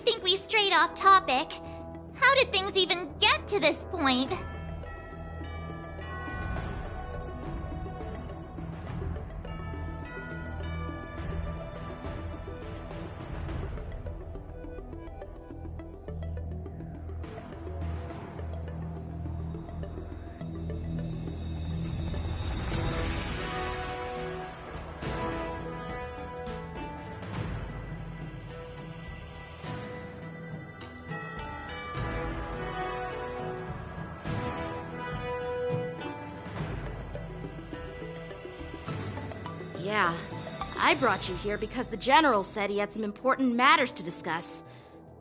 think we strayed off topic. How did things even get to this point? Yeah, I brought you here because the General said he had some important matters to discuss.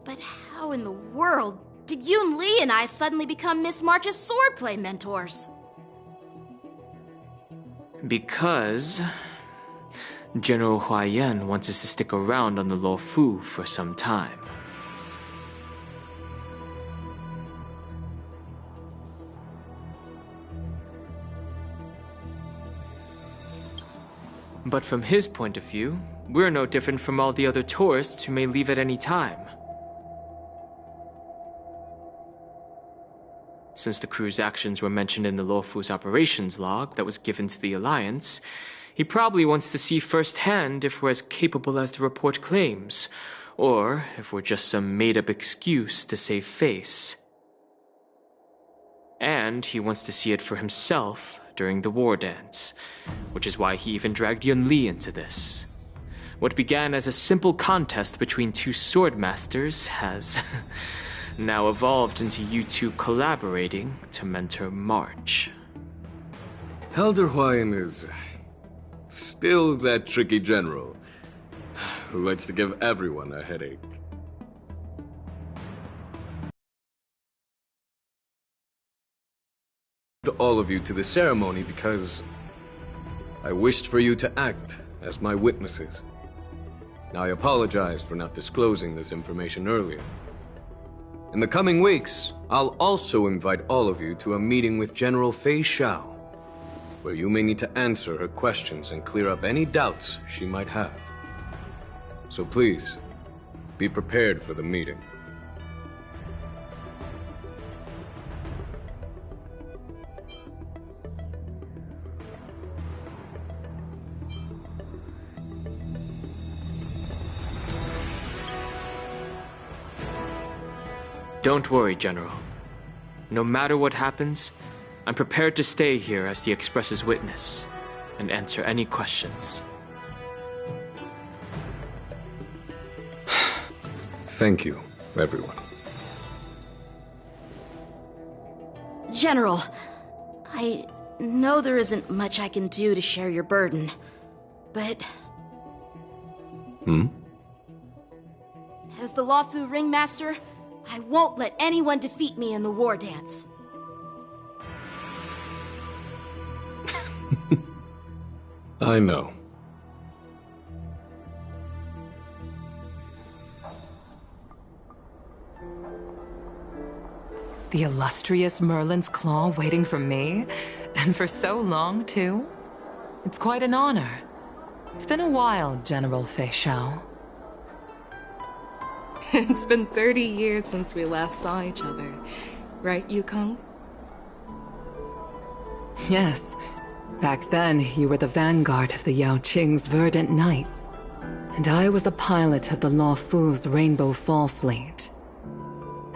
But how in the world did Yoon Lee and I suddenly become Miss March's swordplay mentors? Because General Huaiyan wants us to stick around on the Luofu for some time. But from his point of view, we're no different from all the other tourists who may leave at any time. Since the crew's actions were mentioned in the Luofu's operations log that was given to the Alliance, he probably wants to see firsthand if we're as capable as the report claims, or if we're just some made-up excuse to save face. And he wants to see it for himself during the war dance, which is why he even dragged Yun Li into this. What began as a simple contest between two sword masters has now evolved into you two collaborating to mentor March. Elder Huayan is still that tricky general who likes to give everyone a headache. All of you to the ceremony because I wished for you to act as my witnesses. I apologize for not disclosing this information earlier. In the coming weeks, I'll also invite all of you to a meeting with General Fei Xiao, where you may need to answer her questions and clear up any doubts she might have. So please, be prepared for the meeting. Don't worry, General. No matter what happens, I'm prepared to stay here as the Express's witness and answer any questions. Thank you, everyone. General, I know there isn't much I can do to share your burden, but... As the Luofu Ringmaster, I won't let anyone defeat me in the war dance. I know. The illustrious Merlin's Claw waiting for me? And for so long, too? It's quite an honor. It's been a while, General Fei Xiao. It's been 30 years since we last saw each other. Right, Yukong? Yes. Back then, you were the vanguard of the Yao Qing's Verdant Knights. And I was a pilot of the Luofu's Rainbow Fall Fleet.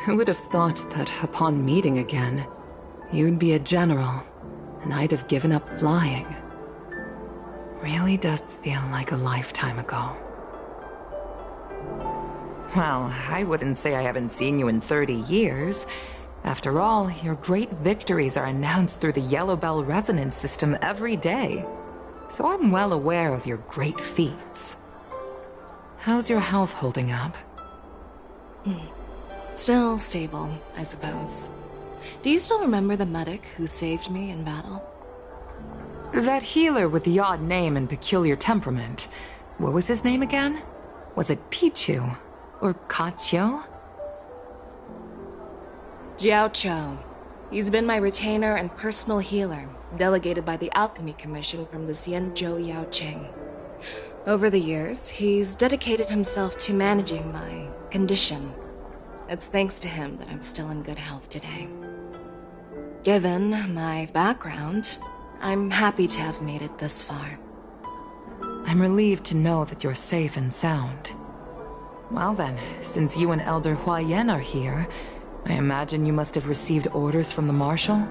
Who would have thought that upon meeting again, you'd be a general, and I'd have given up flying. Really does feel like a lifetime ago. Well, I wouldn't say I haven't seen you in 30 years. After all, your great victories are announced through the Yellow Bell resonance system every day. So I'm well aware of your great feats. How's your health holding up? Still stable, I suppose. Do you still remember the medic who saved me in battle? That healer with the odd name and peculiar temperament. What was his name again? Was it Pichu? Or Kachio? Jiao Cho. He's been my retainer and personal healer, delegated by the Alchemy Commission from the Xianzhou Yao Qing. Over the years, he's dedicated himself to managing my condition It's thanks to him that I'm still in good health today. Given my background, I'm happy to have made it this far. I'm relieved to know that you're safe and sound. Well then, since you and Elder Hua Yen are here, I imagine you must have received orders from the Marshal?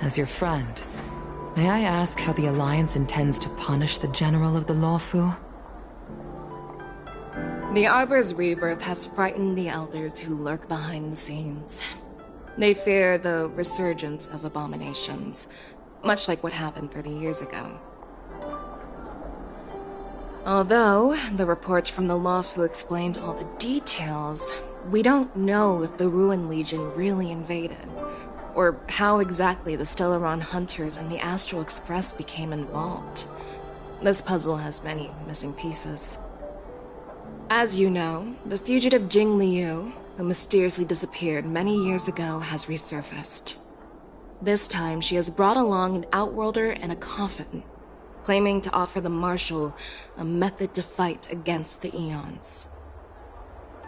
As your friend, may I ask how the Alliance intends to punish the General of the Lawfu? The Arbor's rebirth has frightened the elders who lurk behind the scenes. They fear the resurgence of abominations, much like what happened 30 years ago. Although the report from the Lawfu explained all the details, we don't know if the Ruin Legion really invaded, or how exactly the Stellaron Hunters and the Astral Express became involved. This puzzle has many missing pieces. As you know, the fugitive Jing Liu, who mysteriously disappeared many years ago, has resurfaced. This time, she has brought along an Outworlder and a coffin, claiming to offer the Marshal a method to fight against the Eons.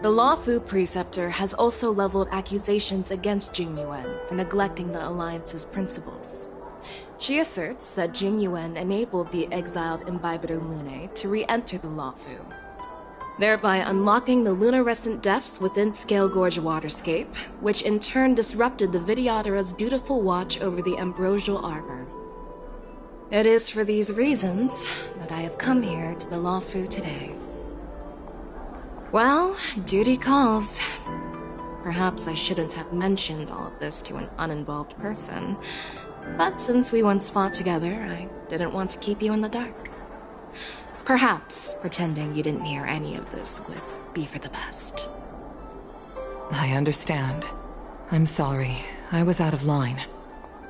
The Lawfu Preceptor has also leveled accusations against Jing Yuan for neglecting the Alliance's principles. She asserts that Jing Yuan enabled the exiled Imbibiter Lunae to re-enter the Lawfu, thereby unlocking the lunarescent depths within Scale Gorge Waterscape, which in turn disrupted the Vidyadhara's dutiful watch over the Ambrosial Arbor. It is for these reasons that I have come here to the Lawfu today. Well, duty calls. Perhaps I shouldn't have mentioned all of this to an uninvolved person, but since we once fought together, I didn't want to keep you in the dark. Perhaps pretending you didn't hear any of this would be for the best. I understand. I'm sorry. I was out of line.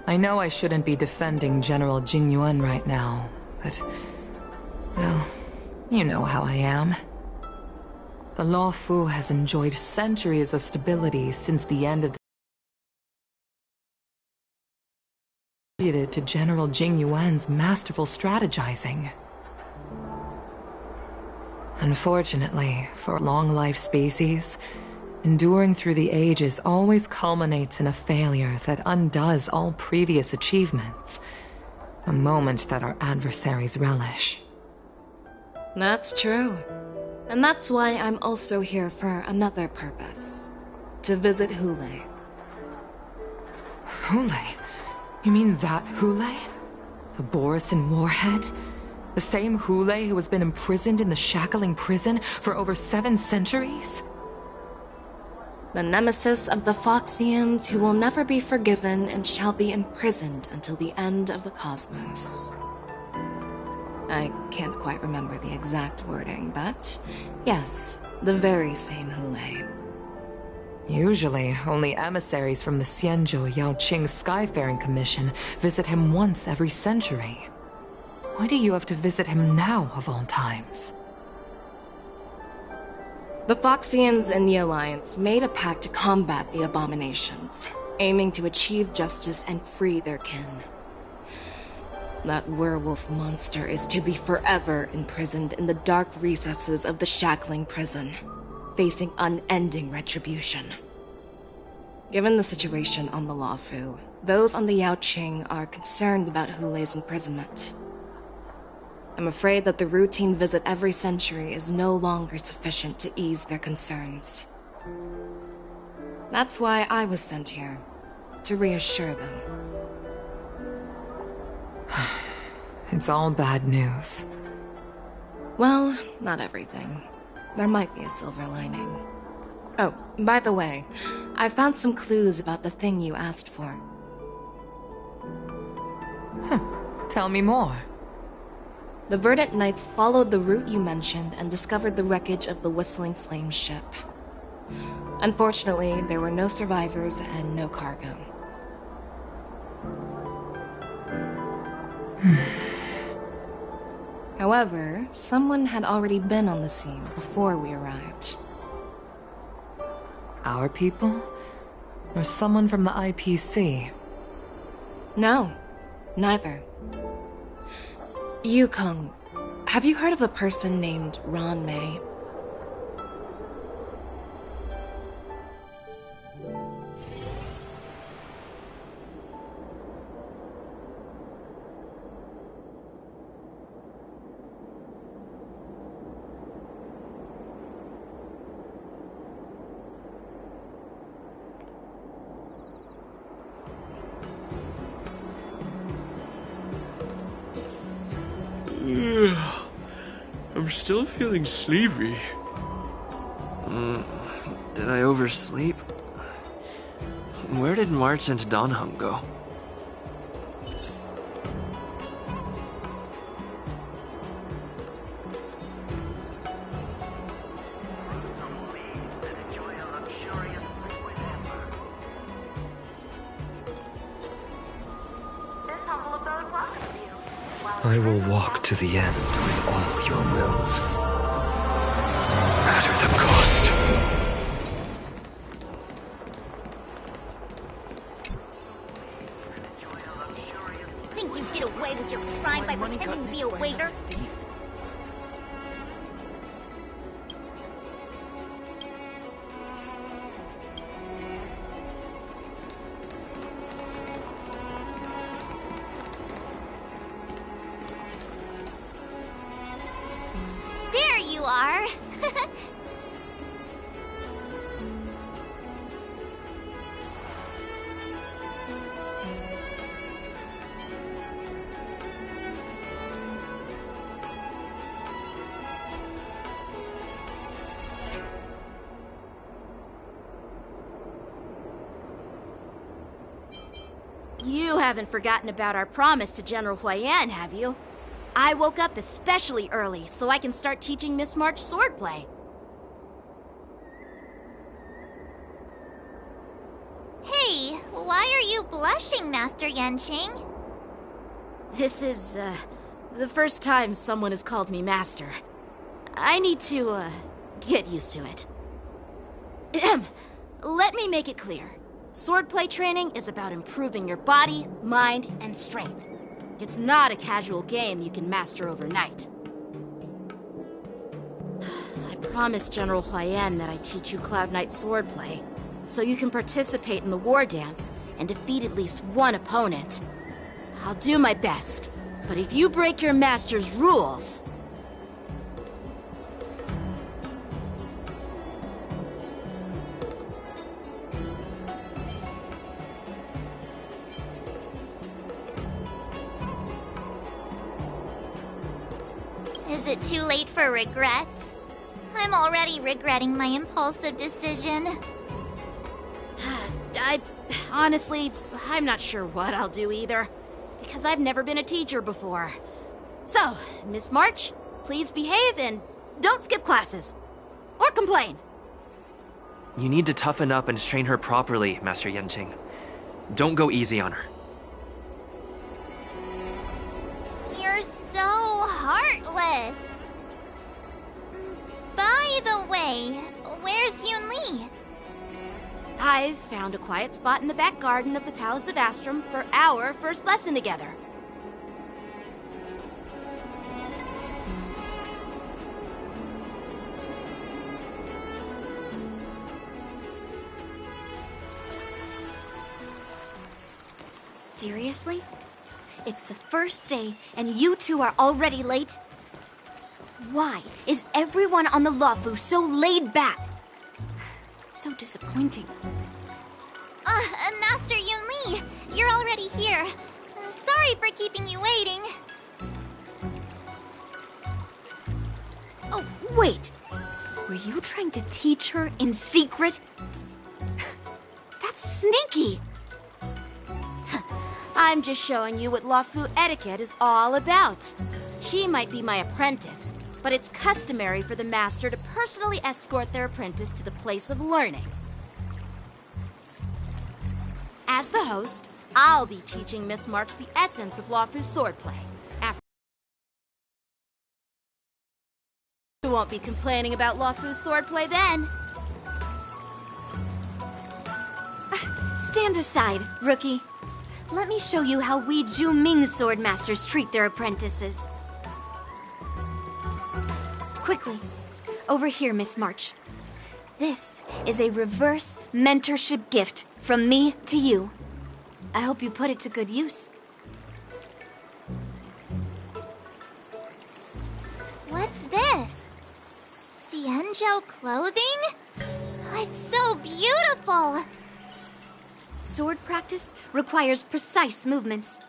I know I shouldn't be defending General Jing Yuan right now, but... well, you know how I am. The Lawfu has enjoyed centuries of stability since the end of the... attributed to General Jing Yuan's masterful strategizing. Unfortunately, for long-life species, enduring through the ages always culminates in a failure that undoes all previous achievements. A moment that our adversaries relish. That's true. And that's why I'm also here for another purpose. To visit Hule. Hule? You mean that Hule? The Borisin warhead? The same Hule who has been imprisoned in the Shackling prison for over 7 centuries? The nemesis of the Foxians who will never be forgiven and shall be imprisoned until the end of the cosmos. I can't quite remember the exact wording, but yes, the very same Hule. Usually, only emissaries from the Xianzhou Yaoqing Skyfaring Commission visit him once every century. Why do you have to visit him now, of all times? The Foxians and the Alliance made a pact to combat the abominations, aiming to achieve justice and free their kin. That werewolf monster is to be forever imprisoned in the dark recesses of the Shackling prison, facing unending retribution. Given the situation on the Lawfu, those on the Yaoqing are concerned about Hule's imprisonment. I'm afraid that the routine visit every century is no longer sufficient to ease their concerns. That's why I was sent here, to reassure them. It's all bad news. Well, not everything. There might be a silver lining. Oh, by the way, I found some clues about the thing you asked for. Tell me more. The Verdant Knights followed the route you mentioned and discovered the wreckage of the Whistling Flame ship. Unfortunately, there were no survivors and no cargo. However, someone had already been on the scene before we arrived. Our people? Or someone from the IPC? No, neither. Yukong, have you heard of a person named Ron May? I'm still feeling sleepy. Did I oversleep? Where did March and Donham go? I will walk to the end with all your wills, no matter the cost. Think you get away with your crime by pretending to be a waiter? There you are! You haven't forgotten about our promise to General Huayan, have you? I woke up especially early so I can start teaching Miss March swordplay. Hey, why are you blushing, Master Yanqing? This is, the first time someone has called me master. I need to, get used to it. Let me make it clear. Swordplay training is about improving your body, mind, and strength. It's not a casual game you can master overnight. I promised General Huayan that I'd teach you Cloud Knight swordplay, so you can participate in the war dance and defeat at least one opponent. I'll do my best, but if you break your master's rules... Is it too late for regrets? I'm already regretting my impulsive decision. Honestly, I'm not sure what I'll do either, because I've never been a teacher before. So, Miss March, please behave and don't skip classes. Or complain. You need to toughen up and train her properly, Master Yanqing. Don't go easy on her. You're so heartless. By the way, where's Yoon Lee? I've found a quiet spot in the back garden of the Palace of Astrum for our first lesson together. Seriously? It's the first day, and you two are already late? Why is everyone on the Luofu so laid back? So disappointing. Master Yoon Lee, you're already here. Sorry for keeping you waiting. Oh, wait! Were you trying to teach her in secret? That's sneaky! I'm just showing you what Luofu etiquette is all about. She might be my apprentice, but it's customary for the master to personally escort their apprentice to the place of learning. As the host, I'll be teaching Miss March the essence of Luofu swordplay. After you won't be complaining about Luofu swordplay then. Stand aside, rookie. Let me show you how we Ju-Ming sword masters treat their apprentices. Quickly, over here, Miss March. This is a reverse mentorship gift from me to you. I hope you put it to good use. What's this? Xianzhou clothing? It's so beautiful! Sword practice requires precise movements.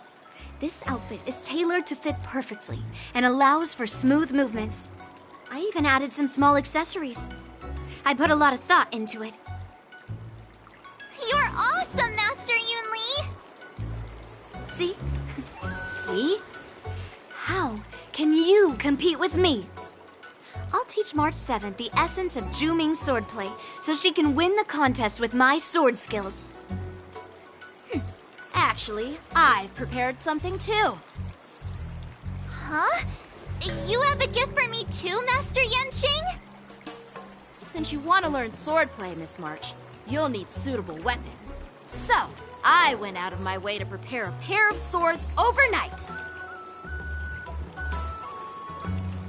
This outfit is tailored to fit perfectly and allows for smooth movements. I even added some small accessories. I put a lot of thought into it. You're awesome, Master Yunli! See? See? How can you compete with me? I'll teach March 7th the essence of Zhu swordplay so she can win the contest with my sword skills. Actually, I've prepared something too. Huh? You have a gift for me too, Master Yanqing? Since you want to learn swordplay, Miss March, you'll need suitable weapons. So, I went out of my way to prepare a pair of swords overnight.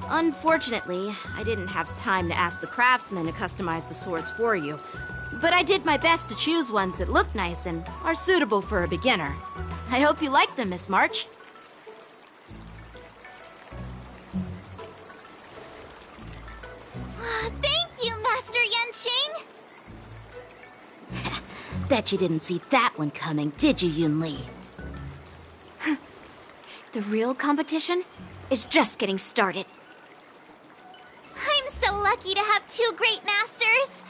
Unfortunately, I didn't have time to ask the craftsman to customize the swords for you. But I did my best to choose ones that look nice and are suitable for a beginner. I hope you like them, Miss March. Thank you, Master Yanqing! Bet you didn't see that one coming, did you, Yunli? The real competition is just getting started. I'm so lucky to have two great masters.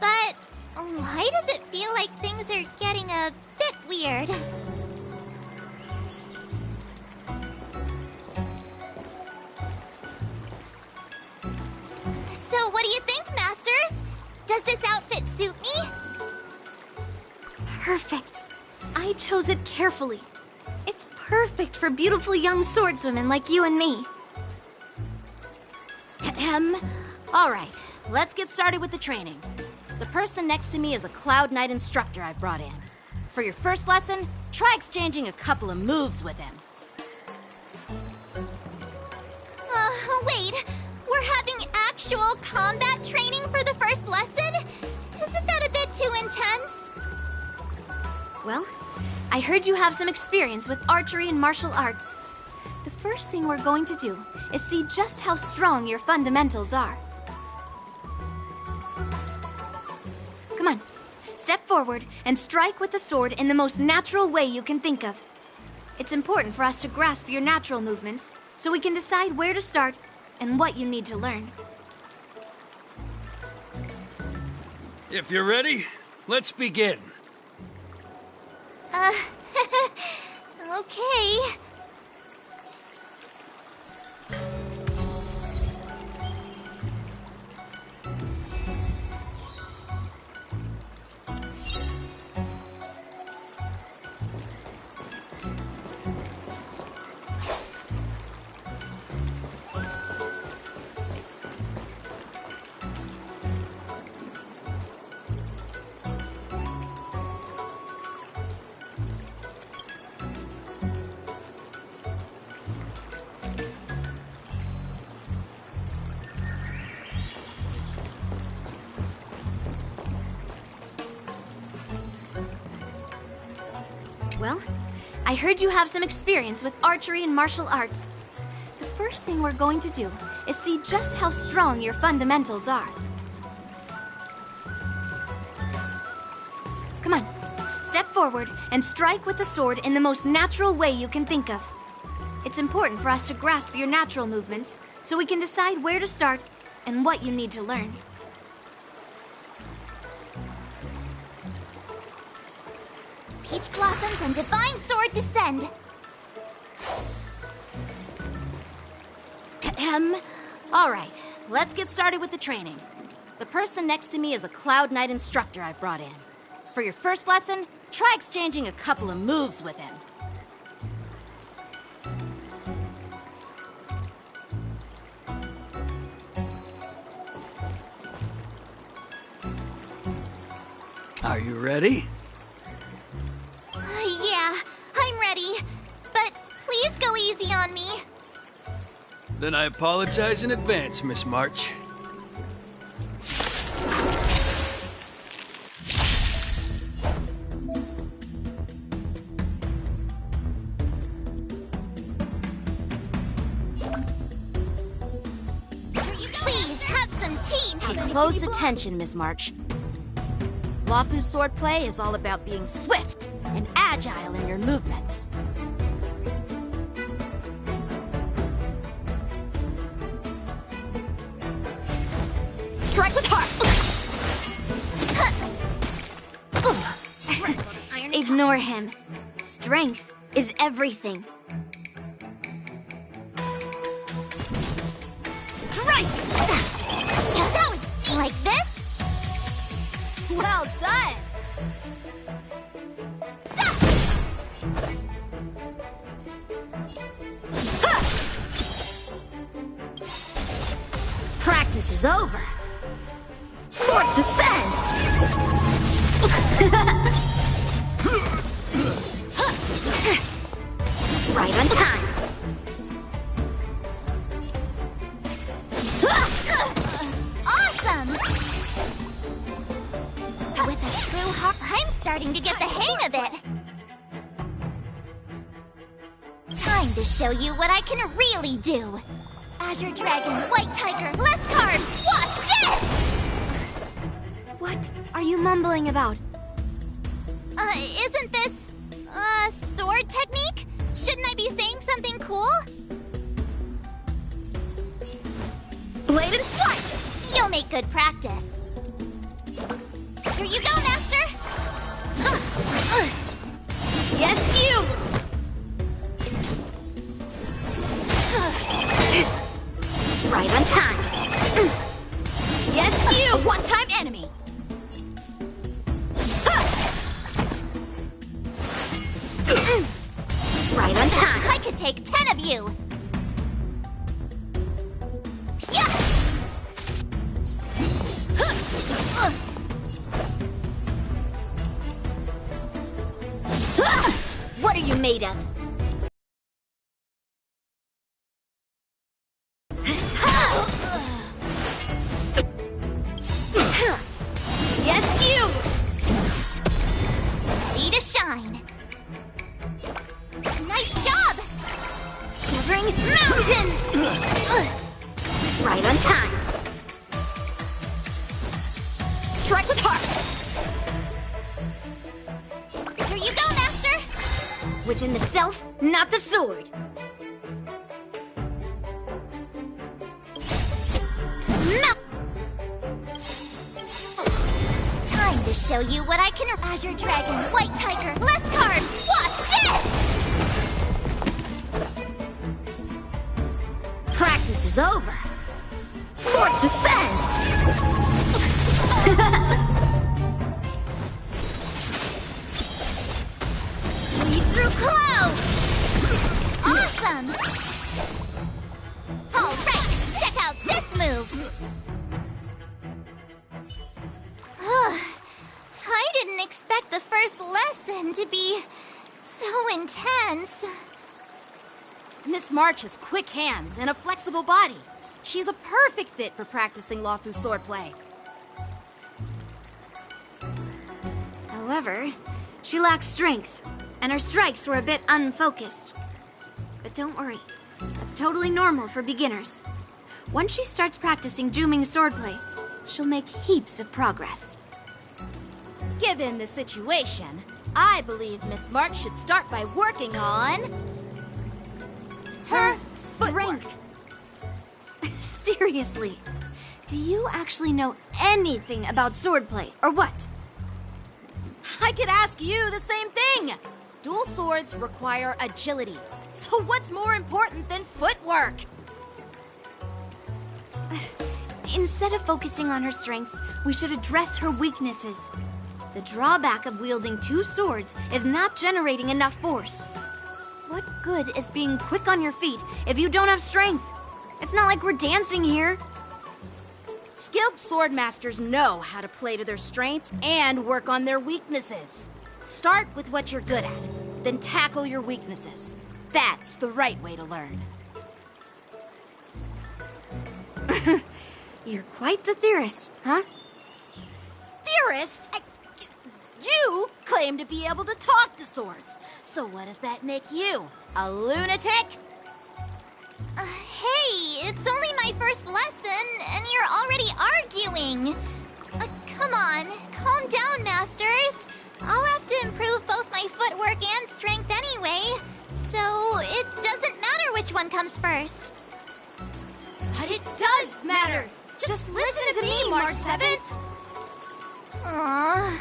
But why does it feel like things are getting a bit weird? So what do you think, Masters? Does this outfit suit me? Perfect. I chose it carefully. It's perfect for beautiful young swordswomen like you and me. All right, let's get started with the training. The person next to me is a Cloud Knight instructor I've brought in. For your first lesson, try exchanging a couple of moves with him. Wait. We're having actual combat training for the first lesson? Isn't that a bit too intense? Well, I heard you have some experience with archery and martial arts. The first thing we're going to do is see just how strong your fundamentals are. Come on, step forward and strike with the sword in the most natural way you can think of. It's important for us to grasp your natural movements so we can decide where to start and what you need to learn. If you're ready, let's begin. Okay. Well, I heard you have some experience with archery and martial arts. The first thing we're going to do is see just how strong your fundamentals are. Come on, step forward and strike with the sword in the most natural way you can think of. It's important for us to grasp your natural movements so we can decide where to start and what you need to learn. Peach blossoms and divine sword descend. All right, let's get started with the training. The person next to me is a Cloud Knight instructor I've brought in. For your first lesson, try exchanging a couple of moves with him. Are you ready? Yeah, I'm ready. But please go easy on me. Then I apologize in advance, Miss March. Please have some tea. Pay close attention, Miss March. Luofu swordplay is all about being swift and agile in your movements. Strike with heart! Ignore him. Strength is everything. Strike! That was like this? Well done! Practice is over. Swords descend! Right on time. Awesome! With a true heart, I'm starting to get the hang of it. Time to show you what I can really do. Azure Dragon, White Tiger, less cards, watch this! What are you mumbling about? Isn't this, sword technique? Shouldn't I be saying something cool? Blade and flight! You'll make good practice. Here you go, Master! Yes, you! Right on time. Yes, you! A one-time enemy. Right on time. I could take 10 of you. Yeah. What are you made of? Yes, you! Ready to shine. Nice job! Severing mountains! Right on time. Strike with heart. Here you go, Master! Within the self, not the sword. Time to show you what I can. Azure Dragon, White Tiger, less cards, watch this! Practice is over. Swords descend! Lead through clouds! Awesome! Alright, check out this move! I didn't expect the first lesson to be so intense. Miss March has quick hands and a flexible body. She's a perfect fit for practicing Lawfu swordplay. However, she lacks strength, and her strikes were a bit unfocused. But don't worry, that's totally normal for beginners. Once she starts practicing Juming swordplay, she'll make heaps of progress. Given the situation, I believe Miss March should start by working on her strength. Seriously, do you actually know anything about swordplay, or what? I could ask you the same thing. Dual swords require agility. So what's more important than footwork? Instead of focusing on her strengths, we should address her weaknesses. The drawback of wielding two swords is not generating enough force. What good is being quick on your feet if you don't have strength? It's not like we're dancing here. Skilled sword masters know how to play to their strengths and work on their weaknesses. Start with what you're good at, then tackle your weaknesses. That's the right way to learn. You're quite the theorist, huh? Theorist? You claim to be able to talk to swords. So what does that make you? A lunatic? Hey, it's only my first lesson, and you're already arguing. Come on, calm down, Masters. I'll have to improve both my footwork and strength anyway, so it doesn't matter which one comes first. But it does matter. Just listen to me, March 7th! Aww.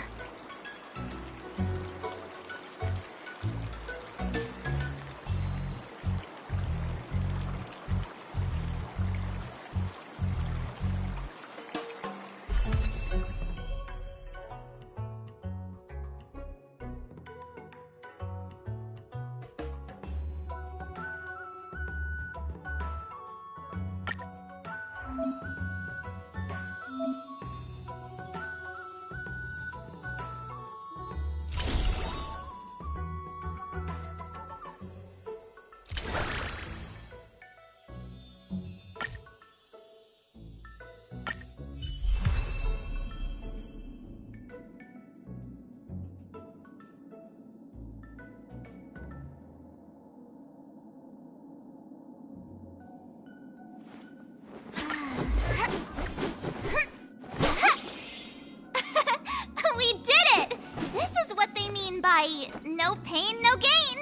We did it! This is what they mean by no pain, no gain!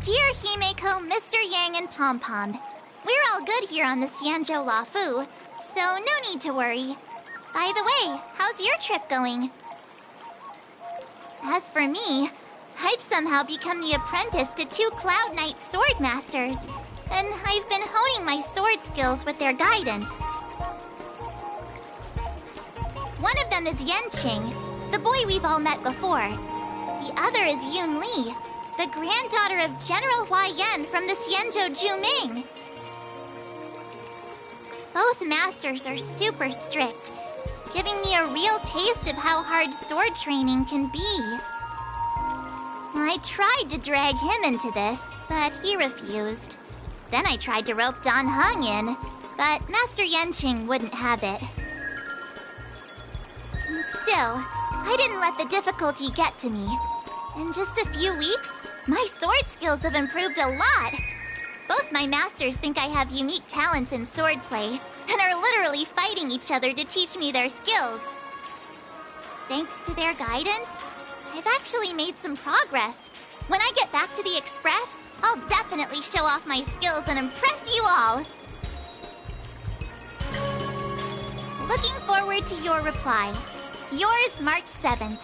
Dear Himeko, Mr. Yang, and Pom Pom, we're all good here on the Xianzhou Lafu, so no need to worry. By the way, how's your trip going? As for me, I've somehow become the apprentice to 2 Cloud Knight sword masters, and I've been honing my sword skills with their guidance. One of them is Yanqing, the boy we've all met before. The other is Yun Li, the granddaughter of General Hua Yan from the Xianzhou Juming. Both masters are super strict, giving me a real taste of how hard sword training can be. I tried to drag him into this, but he refused. Then I tried to rope Dan Heng in, but Master Yanqing wouldn't have it. Still, I didn't let the difficulty get to me. In just a few weeks, my sword skills have improved a lot. Both my masters think I have unique talents in swordplay, and are literally fighting each other to teach me their skills. Thanks to their guidance, I've actually made some progress. When I get back to the Express, I'll definitely show off my skills and impress you all. Looking forward to your reply. Yours, March 7th.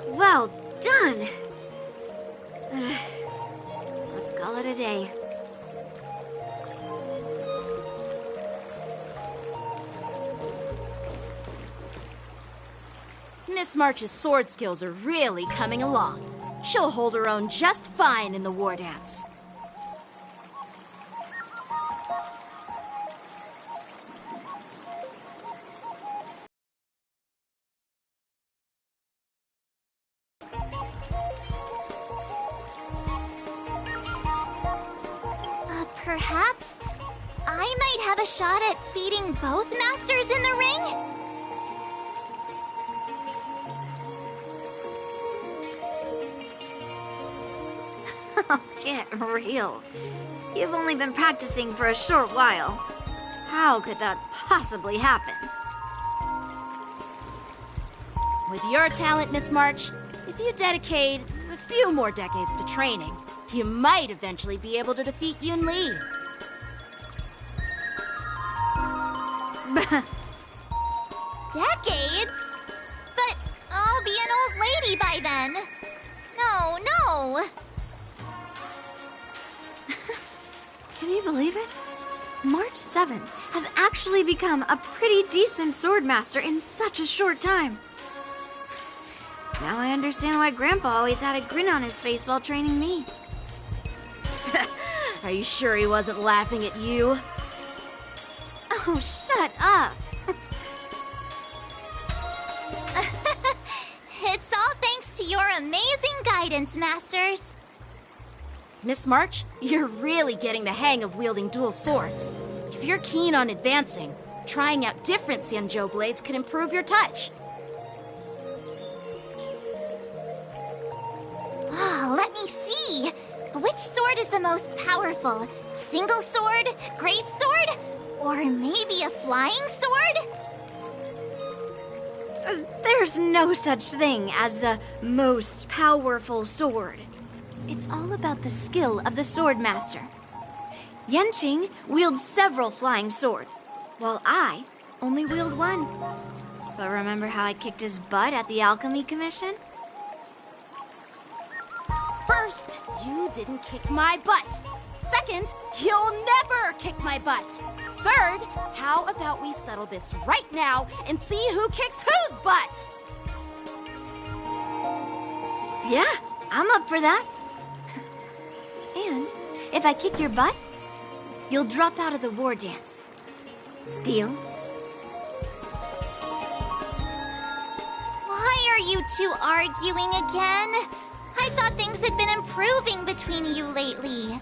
Well done! Let's call it a day. Miss March's sword skills are really coming along. She'll hold her own just fine in the war dance. Perhaps I might have a shot at beating both masters in the ring? Get real. You've only been practicing for a short while. How could that possibly happen? With your talent, Miss March, if you dedicate a few more decades to training, you might eventually be able to defeat Yun Li. Decades? But I'll be an old lady by then. No. Can you believe it? March 7th has actually become a pretty decent swordmaster in such a short time. Now I understand why Grandpa always had a grin on his face while training me. Are you sure he wasn't laughing at you? Oh, shut up! It's all thanks to your amazing guidance, Masters. Miss March, you're really getting the hang of wielding dual swords. If you're keen on advancing, trying out different Xianzhou blades could improve your touch. Let me see. Which sword is the most powerful? Single sword? Great sword? Or maybe a flying sword? There's no such thing as the most powerful sword. It's all about the skill of the swordmaster. Yanqing wields several flying swords, while I only wield one. But remember how I kicked his butt at the Alchemy Commission? First, you didn't kick my butt. Second, you'll never kick my butt. Third, how about we settle this right now and see who kicks whose butt? Yeah, I'm up for that. And if I kick your butt, you'll drop out of the war dance. Deal? Why are you two arguing again? I thought things had been improving between you lately.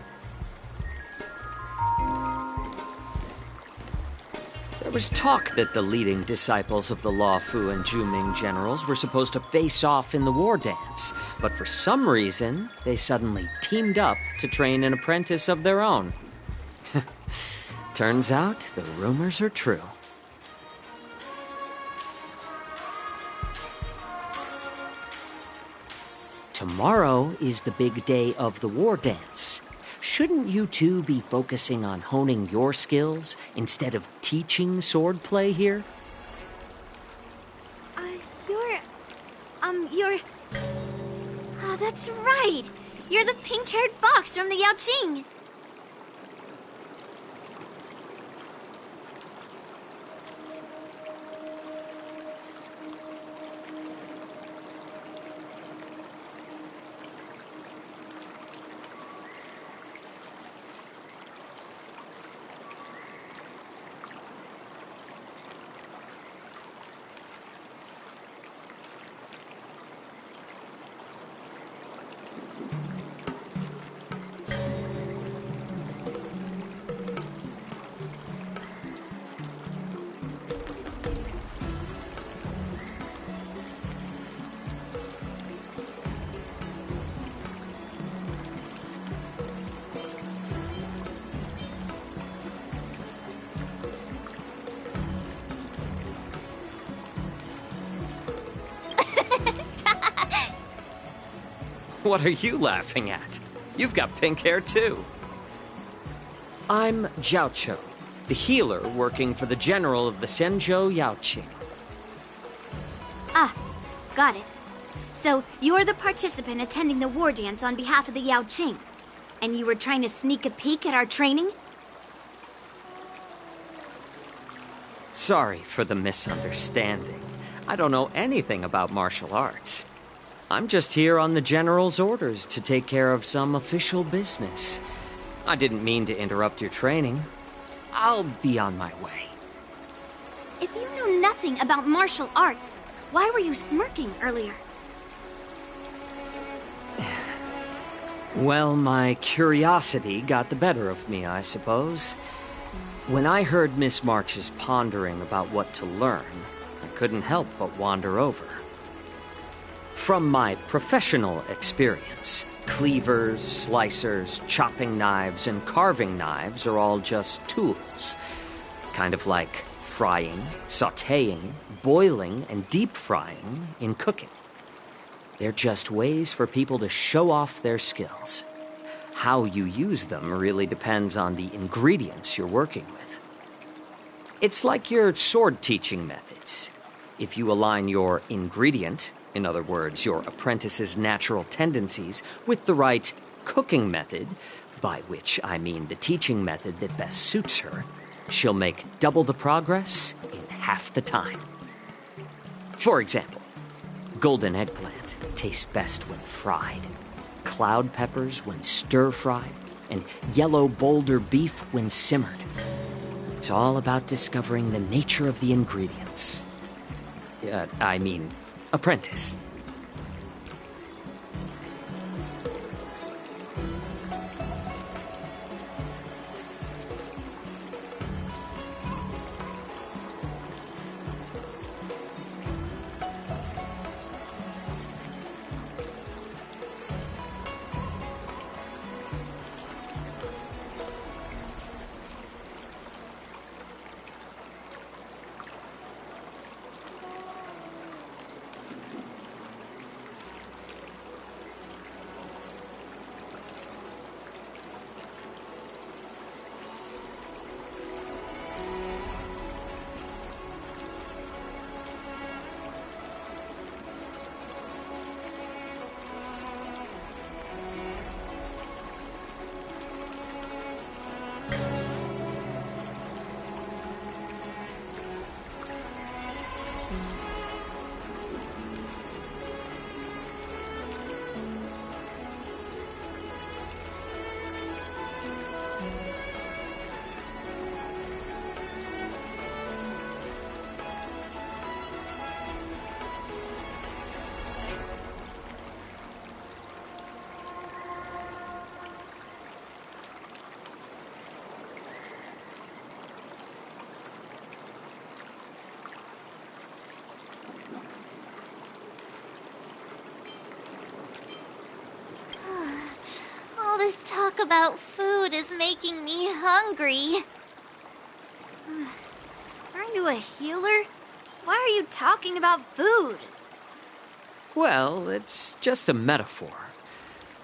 There was talk that the leading disciples of the Luofu and Zhuming generals were supposed to face off in the war dance, but for some reason, they suddenly teamed up to train an apprentice of their own. Turns out the rumors are true. Tomorrow is the big day of the war dance. Shouldn't you two be focusing on honing your skills instead of teaching swordplay here? You're... Oh, that's right. You're the pink-haired fox from the Yaoqing. What are you laughing at? You've got pink hair too. I'm Jiaoqiu, the healer working for the general of the Xianzhou Yaoqing. Ah, got it. So, you're the participant attending the war dance on behalf of the Yaoqing. And you were trying to sneak a peek at our training? Sorry for the misunderstanding. I don't know anything about martial arts. I'm just here on the General's orders to take care of some official business. I didn't mean to interrupt your training. I'll be on my way. If you knew nothing about martial arts, why were you smirking earlier? Well, my curiosity got the better of me, I suppose. When I heard Miss March's pondering about what to learn, I couldn't help but wander over. From my professional experience, cleavers, slicers, chopping knives, and carving knives are all just tools. Kind of like frying, sautéing, boiling, and deep frying in cooking. They're just ways for people to show off their skills. How you use them really depends on the ingredients you're working with. It's like your sword teaching methods. If you align your ingredient, in other words, your apprentice's natural tendencies, with the right cooking method, by which I mean the teaching method that best suits her, she'll make double the progress in half the time. For example, golden eggplant tastes best when fried, cloud peppers when stir-fried, and yellow boulder beef when simmered. It's all about discovering the nature of the ingredients. Apprentice. This talk about food is making me hungry. Aren't you a healer? Why are you talking about food? Well, it's just a metaphor.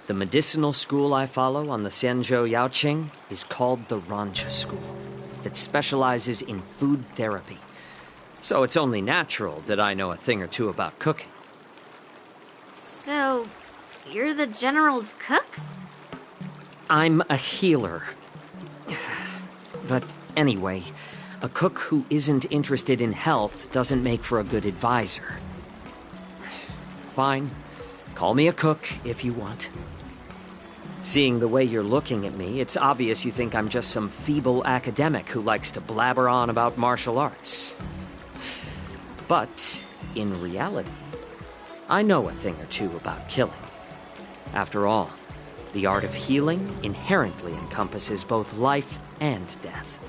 The medicinal school I follow on the Xianzhou Yaoqing is called the Rancha School, that specializes in food therapy. So it's only natural that I know a thing or two about cooking. So, you're the General's cook? I'm a healer. But anyway, a cook who isn't interested in health doesn't make for a good advisor. Fine. Call me a cook if you want. Seeing the way you're looking at me, it's obvious you think I'm just some feeble academic who likes to blabber on about martial arts. But, in reality, I know a thing or two about killing. After all, the art of healing inherently encompasses both life and death.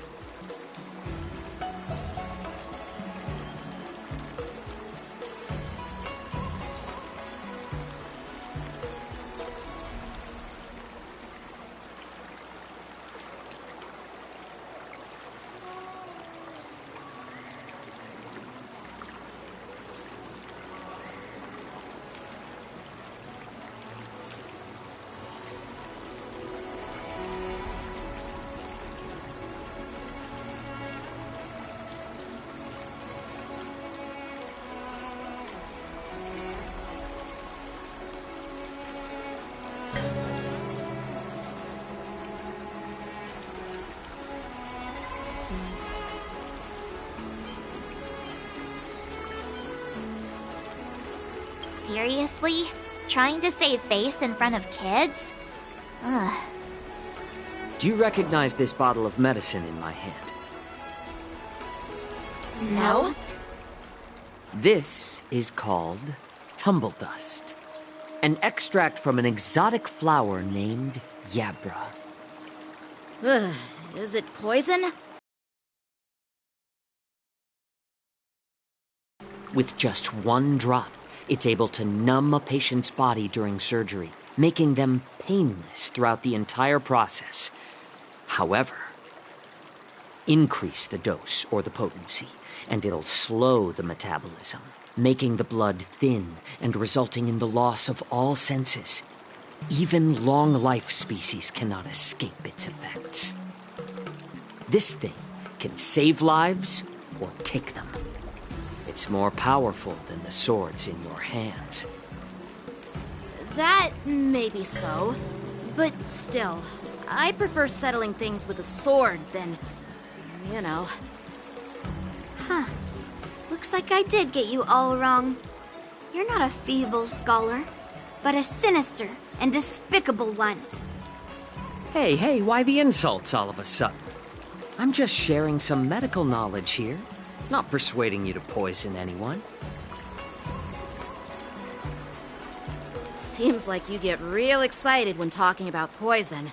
Seriously? Trying to save face in front of kids? Ugh. Do you recognize this bottle of medicine in my hand? No? This is called tumble dust, an extract from an exotic flower named Yabra. Ugh, is it poison? With just one drop, it's able to numb a patient's body during surgery, making them painless throughout the entire process. However, increase the dose or the potency, and it'll slow the metabolism, making the blood thin and resulting in the loss of all senses. Even long-life species cannot escape its effects. This thing can save lives or take them. It's more powerful than the swords in your hands. That may be so, but still, I prefer settling things with a sword than, you know. Huh. Looks like I did get you all wrong. You're not a feeble scholar, but a sinister and despicable one. Hey, why the insults all of a sudden? I'm just sharing some medical knowledge here, not persuading you to poison anyone. Seems like you get real excited when talking about poison.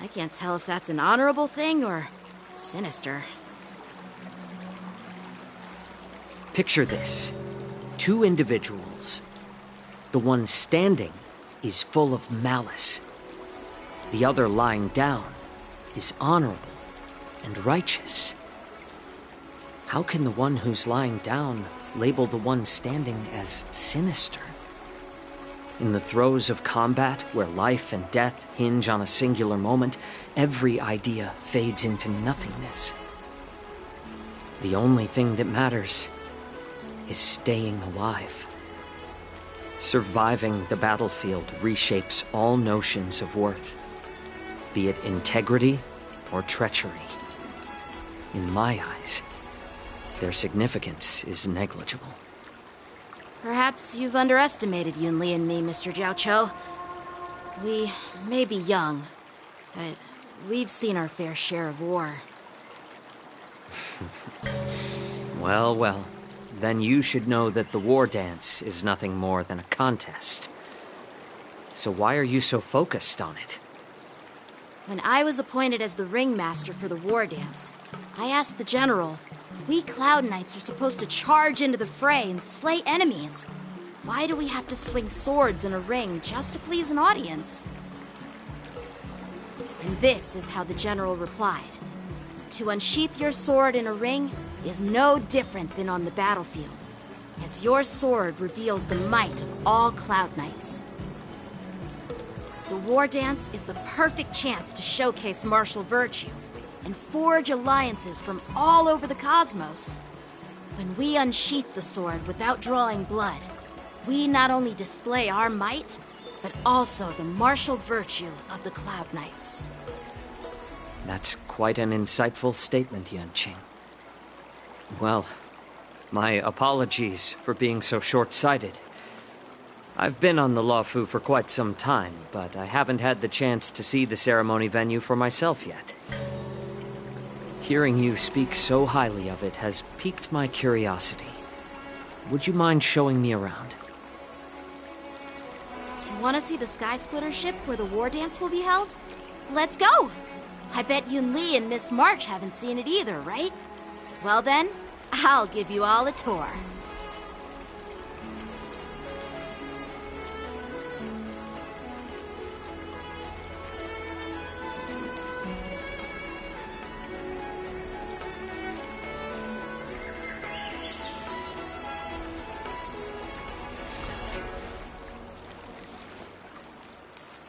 I can't tell if that's an honorable thing or sinister. Picture this. Two individuals. The one standing is full of malice. The other lying down is honorable and righteous. How can the one who's lying down label the one standing as sinister? In the throes of combat, where life and death hinge on a singular moment, every idea fades into nothingness. The only thing that matters is staying alive. Surviving the battlefield reshapes all notions of worth, be it integrity or treachery. In my eyes, their significance is negligible. Perhaps you've underestimated Yunli and me, Mr. Jiaoqiu. We may be young, but we've seen our fair share of war. Well, then you should know that the war dance is nothing more than a contest. So why are you so focused on it? When I was appointed as the ringmaster for the war dance, I asked the general, we Cloud Knights are supposed to charge into the fray and slay enemies. Why do we have to swing swords in a ring just to please an audience? And this is how the general replied. To unsheath your sword in a ring is no different than on the battlefield, as your sword reveals the might of all Cloud Knights. The war dance is the perfect chance to showcase martial virtue and forge alliances from all over the cosmos. When we unsheath the sword without drawing blood, we not only display our might, but also the martial virtue of the Cloud Knights. That's quite an insightful statement, Yanqing. Well, my apologies for being so short-sighted. I've been on the Luofu for quite some time, but I haven't had the chance to see the ceremony venue for myself yet. Hearing you speak so highly of it has piqued my curiosity. Would you mind showing me around? You want to see the Sky Splitter ship where the war dance will be held? Let's go! I bet Yunli and Miss March haven't seen it either, right? Well then, I'll give you all a tour.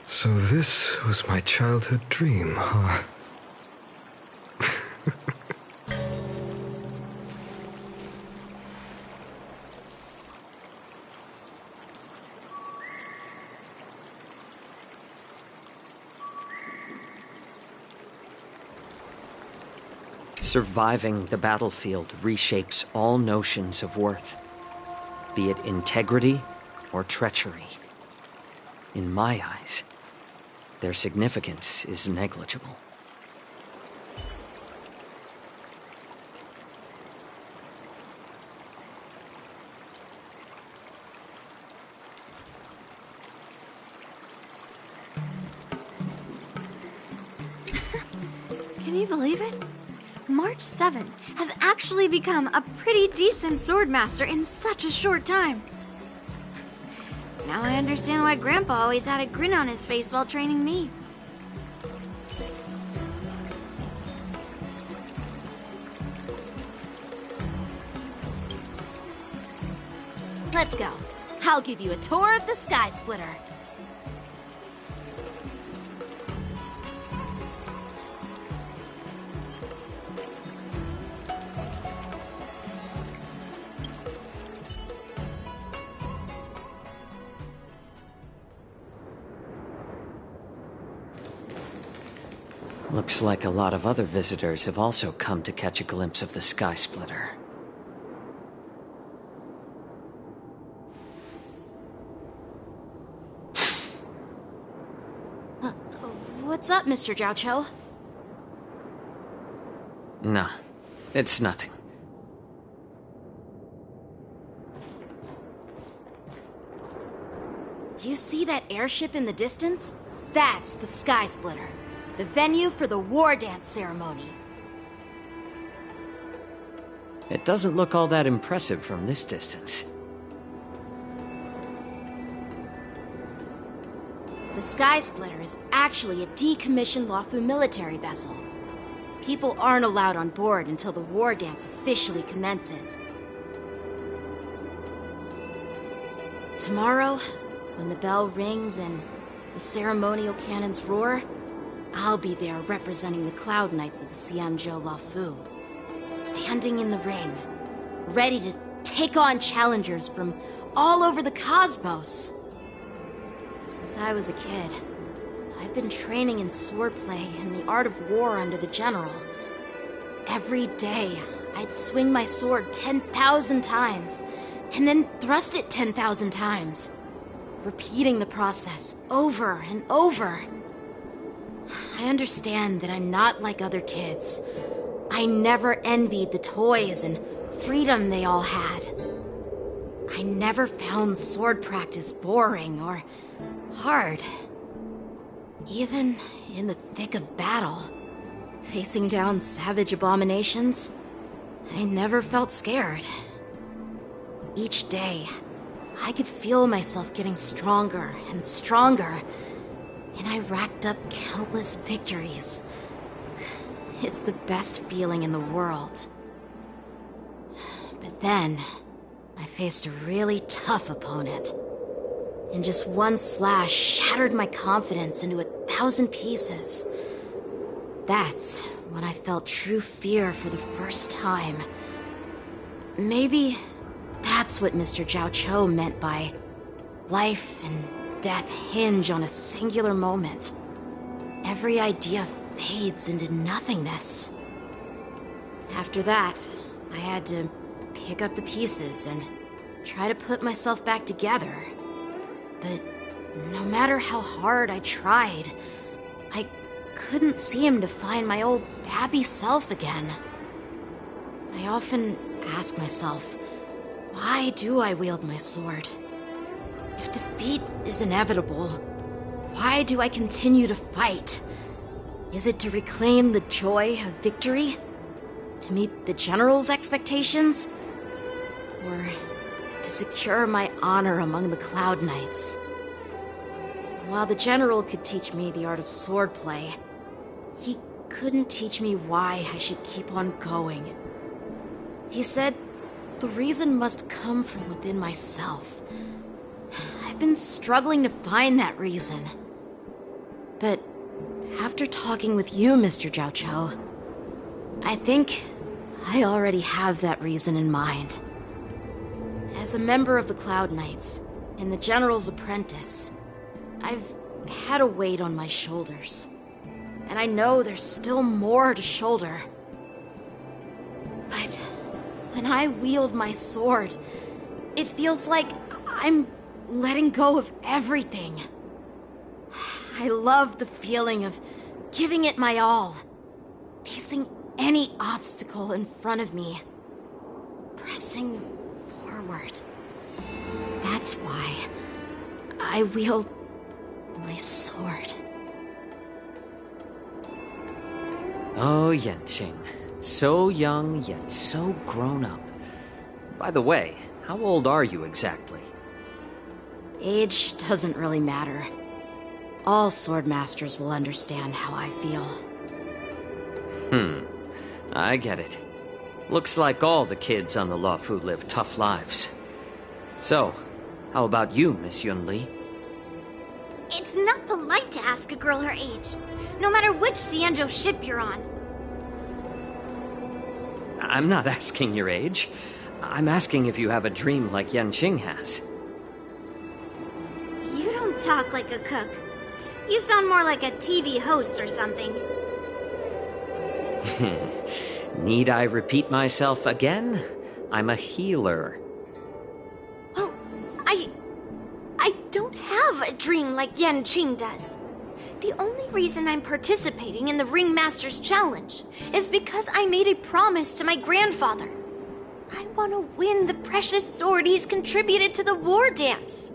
So this was my childhood dream, huh? Surviving the battlefield reshapes all notions of worth, be it integrity or treachery. In my eyes, their significance is negligible. Can you believe it? March 7th has actually become a pretty decent swordmaster in such a short time. Now I understand why Grandpa always had a grin on his face while training me. Let's go. I'll give you a tour of the Sky Splitter. Looks like a lot of other visitors have also come to catch a glimpse of the Sky Splitter. What's up, Mr. Jiaoqiu? No, it's nothing. Do you see that airship in the distance? That's the Sky Splitter, the venue for the war dance ceremony. It doesn't look all that impressive from this distance. The Sky Splitter is actually a decommissioned Luofu military vessel. People aren't allowed on board until the war dance officially commences. Tomorrow, when the bell rings and the ceremonial cannons roar, I'll be there representing the Cloud Knights of the Xianzhou Luofu, standing in the ring, ready to take on challengers from all over the cosmos. Since I was a kid, I've been training in swordplay and the art of war under the general. Every day, I'd swing my sword 10,000 times, and then thrust it 10,000 times, repeating the process over and over. I understand that I'm not like other kids. I never envied the toys and freedom they all had. I never found sword practice boring or hard. Even in the thick of battle, facing down savage abominations, I never felt scared. Each day, I could feel myself getting stronger and stronger, and I racked up countless victories. It's the best feeling in the world. But then, I faced a really tough opponent. And just one slash shattered my confidence into 1,000 pieces. That's when I felt true fear for the first time. Maybe that's what Mr. Jiaoqiu meant by life and death hinge on a singular moment. Every idea fades into nothingness. After that, I had to pick up the pieces and try to put myself back together. But no matter how hard I tried, I couldn't seem to find my old happy self again. I often ask myself, why do I wield my sword? If defeat is inevitable, why do I continue to fight? Is it to reclaim the joy of victory? To meet the general's expectations? Or to secure my honor among the Cloud Knights? While the general could teach me the art of swordplay, he couldn't teach me why I should keep on going. He said the reason must come from within myself. I've been struggling to find that reason. But after talking with you, Mr. Jiaoqiu, I think I already have that reason in mind. As a member of the Cloud Knights and the General's apprentice, I've had a weight on my shoulders. And I know there's still more to shoulder. But when I wield my sword, it feels like I'm letting go of everything. I love the feeling of giving it my all, facing any obstacle in front of me, pressing forward. That's why I wield my sword. Oh, Yanqing. So young, yet so grown up. By the way, how old are you exactly? Age doesn't really matter. All sword masters will understand how I feel. I get it. Looks like all the kids on the Luofu live tough lives. So, how about you, Miss Yunli? It's not polite to ask a girl her age, no matter which Xianzhou ship you're on. I'm not asking your age. I'm asking if you have a dream like Yanqing has. You don't talk like a cook. You sound more like a TV host or something. Need I repeat myself again? I'm a healer. Well, I don't have a dream like Yanqing does. The only reason I'm participating in the Ringmaster's Challenge is because I made a promise to my grandfather. I want to win the precious sword he's contributed to the war dance.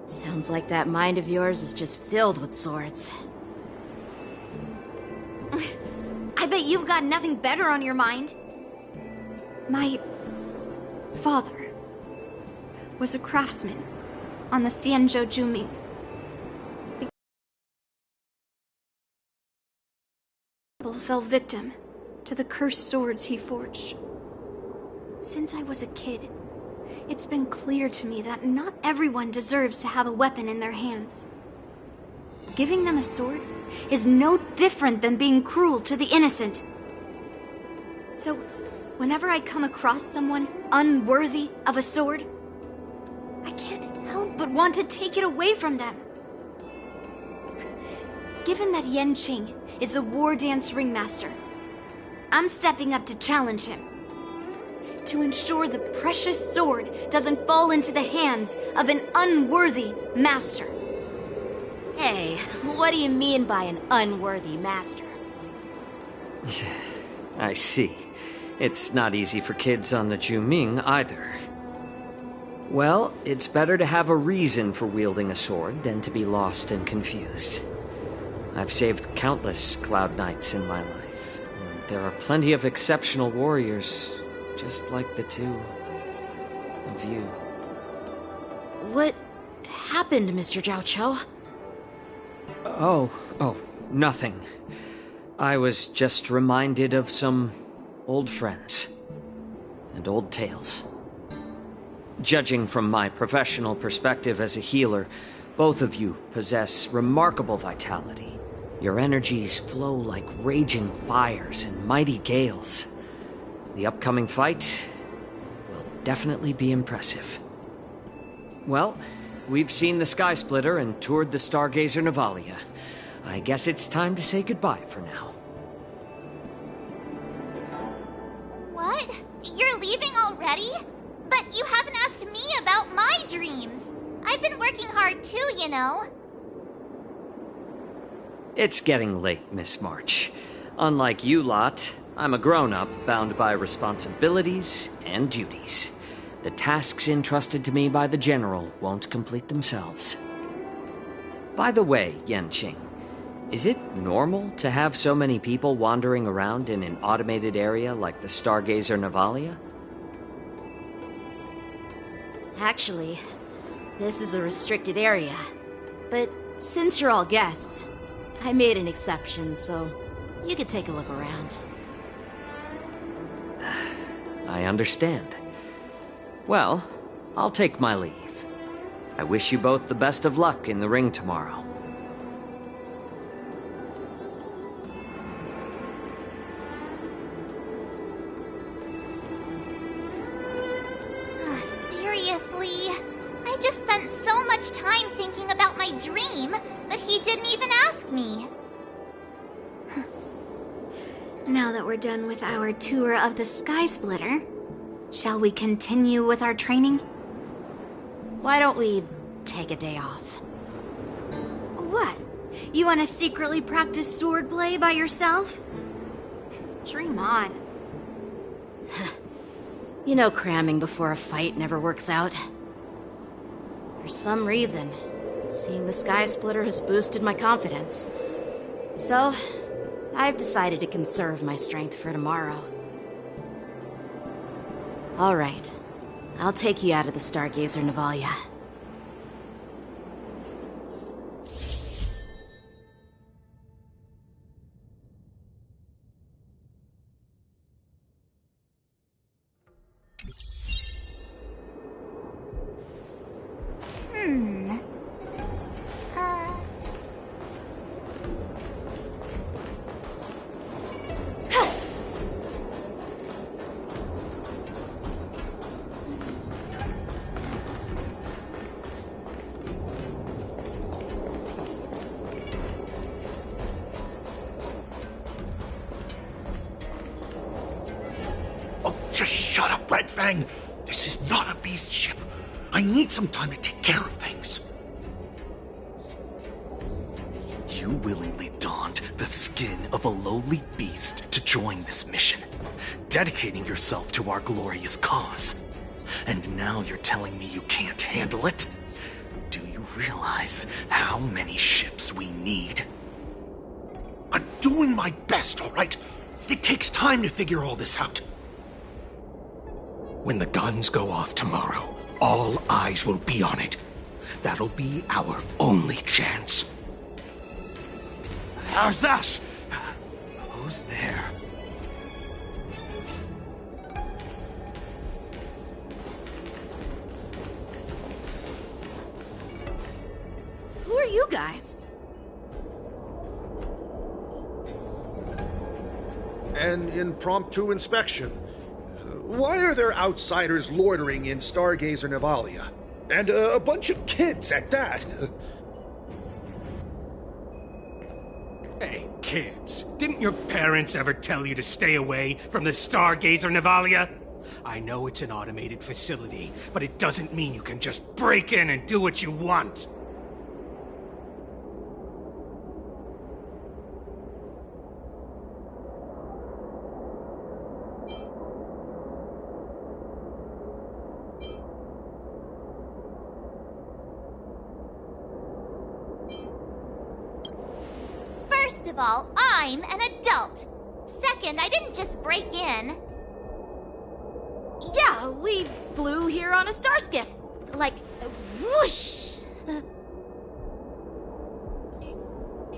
Sounds like that mind of yours is just filled with swords. I bet you've got nothing better on your mind. My father was a craftsman on the Xianzhou Juming. Fell victim to the cursed swords he forged. Since I was a kid, it's been clear to me that not everyone deserves to have a weapon in their hands. Giving them a sword is no different than being cruel to the innocent. So, whenever I come across someone unworthy of a sword, I can't help but want to take it away from them. Given that Yanqing is the war dance ringmaster, I'm stepping up to challenge him. To ensure the precious sword doesn't fall into the hands of an unworthy master. Hey, what do you mean by an unworthy master? I see. It's not easy for kids on the Juming either. Well, it's better to have a reason for wielding a sword than to be lost and confused. I've saved countless Cloud Knights in my life, and there are plenty of exceptional warriors, just like the two of you. What happened, Mr. Zhao Cho? Oh, nothing. I was just reminded of some old friends and old tales. Judging from my professional perspective as a healer, both of you possess remarkable vitality. Your energies flow like raging fires and mighty gales. The upcoming fight will definitely be impressive. Well, we've seen the Sky Splitter and toured the Stargazer Navalia. I guess it's time to say goodbye for now. What? You're leaving already? But you haven't asked me about my dreams. I've been working hard too, you know. It's getting late, Miss March. Unlike you lot, I'm a grown-up bound by responsibilities and duties. The tasks entrusted to me by the General won't complete themselves. By the way, Yanqing, is it normal to have so many people wandering around in an automated area like the Stargazer Navalia? Actually, this is a restricted area. But since you're all guests, I made an exception, so you could take a look around. I understand. Well, I'll take my leave. I wish you both the best of luck in the ring tomorrow. Seriously? I just spent so much time thinking about my dream, but he didn't even ask me. Now that we're done with our tour of the Sky Splitter, shall we continue with our training? why don't we take a day off? What? You want to secretly practice swordplay by yourself? Dream on. You know cramming before a fight never works out. For some reason, seeing the Sky Splitter has boosted my confidence. So, I've decided to conserve my strength for tomorrow. All right. I'll take you out of the Stargazer, Navalia. Just shut up, Red Fang! This is not a beast ship. I need some time to take care of things. You willingly donned the skin of a lowly beast to join this mission, dedicating yourself to our glorious cause. And now you're telling me you can't handle it? Do you realize how many ships we need? I'm doing my best, all right? It takes time to figure all this out. When the guns go off tomorrow, all eyes will be on it. That'll be our only chance. How's that? Who's there? Who are you guys? An impromptu inspection. Why are there outsiders loitering in Stargazer Navalia? And a bunch of kids at that. Hey, kids, didn't your parents ever tell you to stay away from the Stargazer Navalia? I know it's an automated facility, but it doesn't mean you can just break in and do what you want. First of all, I'm an adult. Second, I didn't just break in. Yeah, we flew here on a star skiff. Like, whoosh!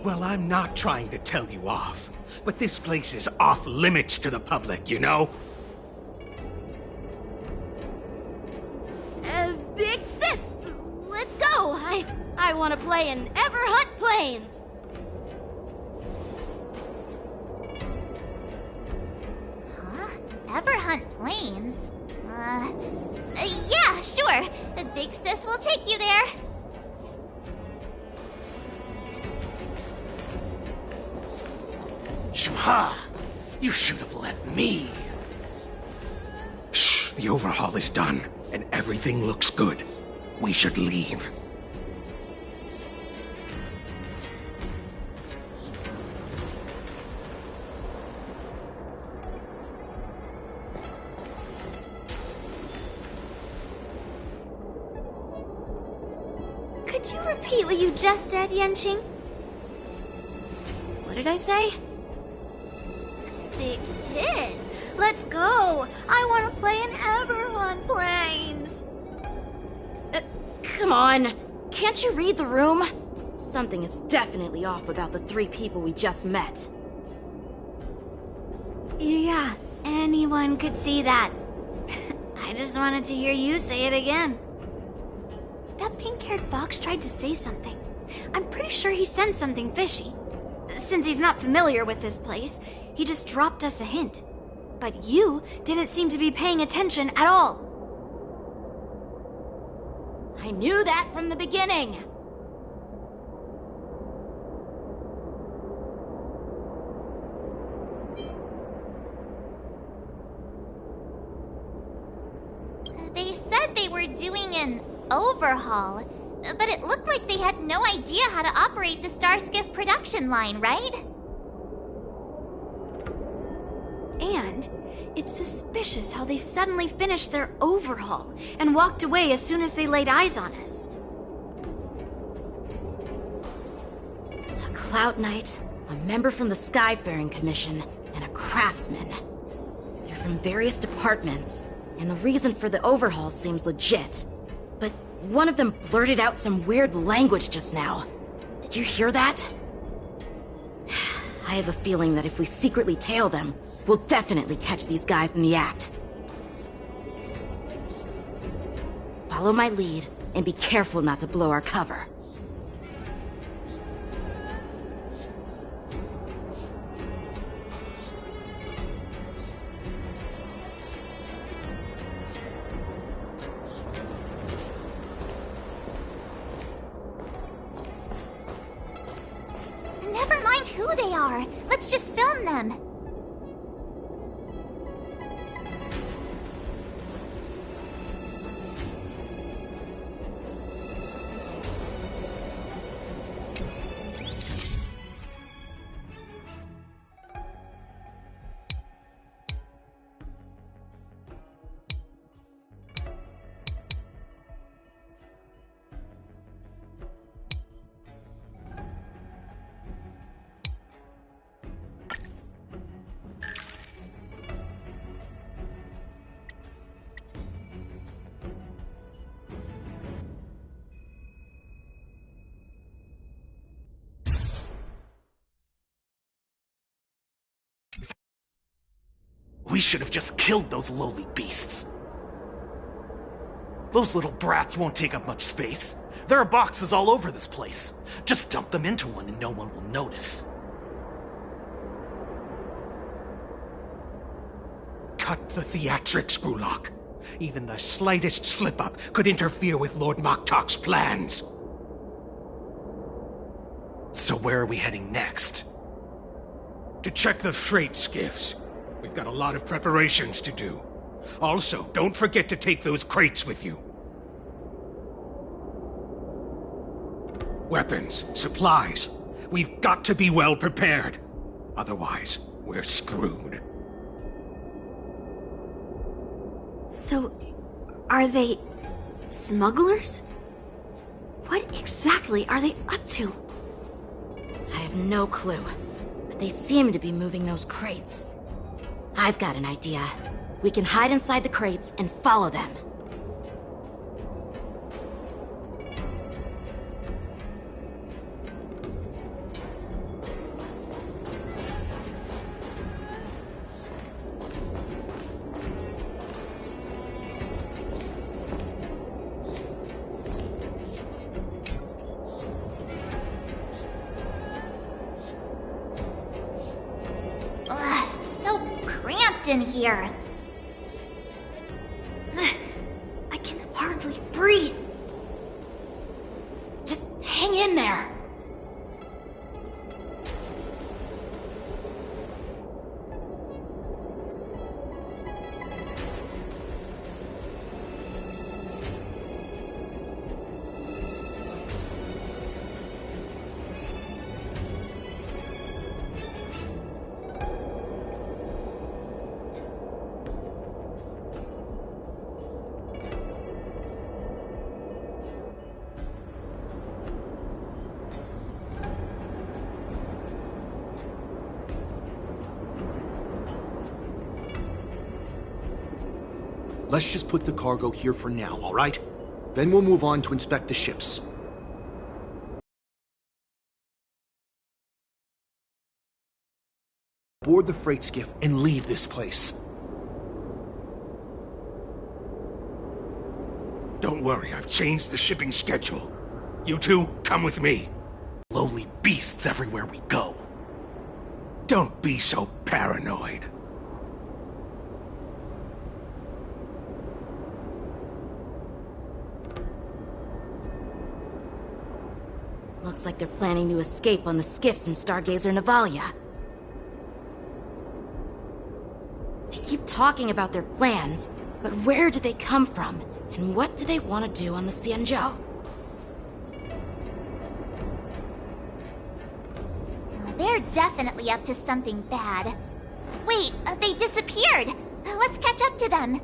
Well, I'm not trying to tell you off, but this place is off limits to the public, you know? Big sis! Let's go! I want to play in Ever Hunt Planes! Ever hunt planes? Yeah, sure. The big sis will take you there. Shuha! You should have let me. Shh, the overhaul is done, and everything looks good. We should leave. Could you repeat what you just said, Yenching? What did I say? Big sis, let's go. I want to play in Ever Hunt Planes. Come on. Can't you read the room? Something is definitely off about the three people we just met. Yeah, anyone could see that. I just wanted to hear you say it again. That pink-haired fox tried to say something. I'm pretty sure he sensed something fishy. Since he's not familiar with this place, he just dropped us a hint. But you didn't seem to be paying attention at all. I knew that from the beginning. They said they were doing an overhaul. But it looked like they had no idea how to operate the Starskiff production line, right? And it's suspicious how they suddenly finished their overhaul and walked away as soon as they laid eyes on us. A Cloud Knight, a member from the Skyfaring Commission, and a craftsman. They're from various departments, and the reason for the overhaul seems legit. But one of them blurted out some weird language just now. Did you hear that? I have a feeling that if we secretly tail them, we'll definitely catch these guys in the act. Follow my lead, and be careful not to blow our cover. Never mind who they are. Let's just film them. We should have just killed those lowly beasts. Those little brats won't take up much space. There are boxes all over this place. Just dump them into one and no one will notice. Cut the theatrics, Grulok. Even the slightest slip-up could interfere with Lord Moktok's plans. So where are we heading next? To check the freight skiffs. We've got a lot of preparations to do. Also, don't forget to take those crates with you. Weapons, supplies. We've got to be well prepared. Otherwise, we're screwed. So, are they smugglers? What exactly are they up to? I have no clue, but they seem to be moving those crates. I've got an idea. We can hide inside the crates and follow them. In here. I can hardly breathe. Just hang in there. Let's just put the cargo here for now, all right? Then we'll move on to inspect the ships. Board the freight skiff and leave this place. Don't worry, I've changed the shipping schedule. You two, come with me. Lowly beasts everywhere we go. Don't be so paranoid. Looks like they're planning to escape on the skiffs in Stargazer Navalia. They keep talking about their plans, But where did they come from? And what do they want to do on the Xianzhou? They're definitely up to something bad. Wait, they disappeared! Let's catch up to them.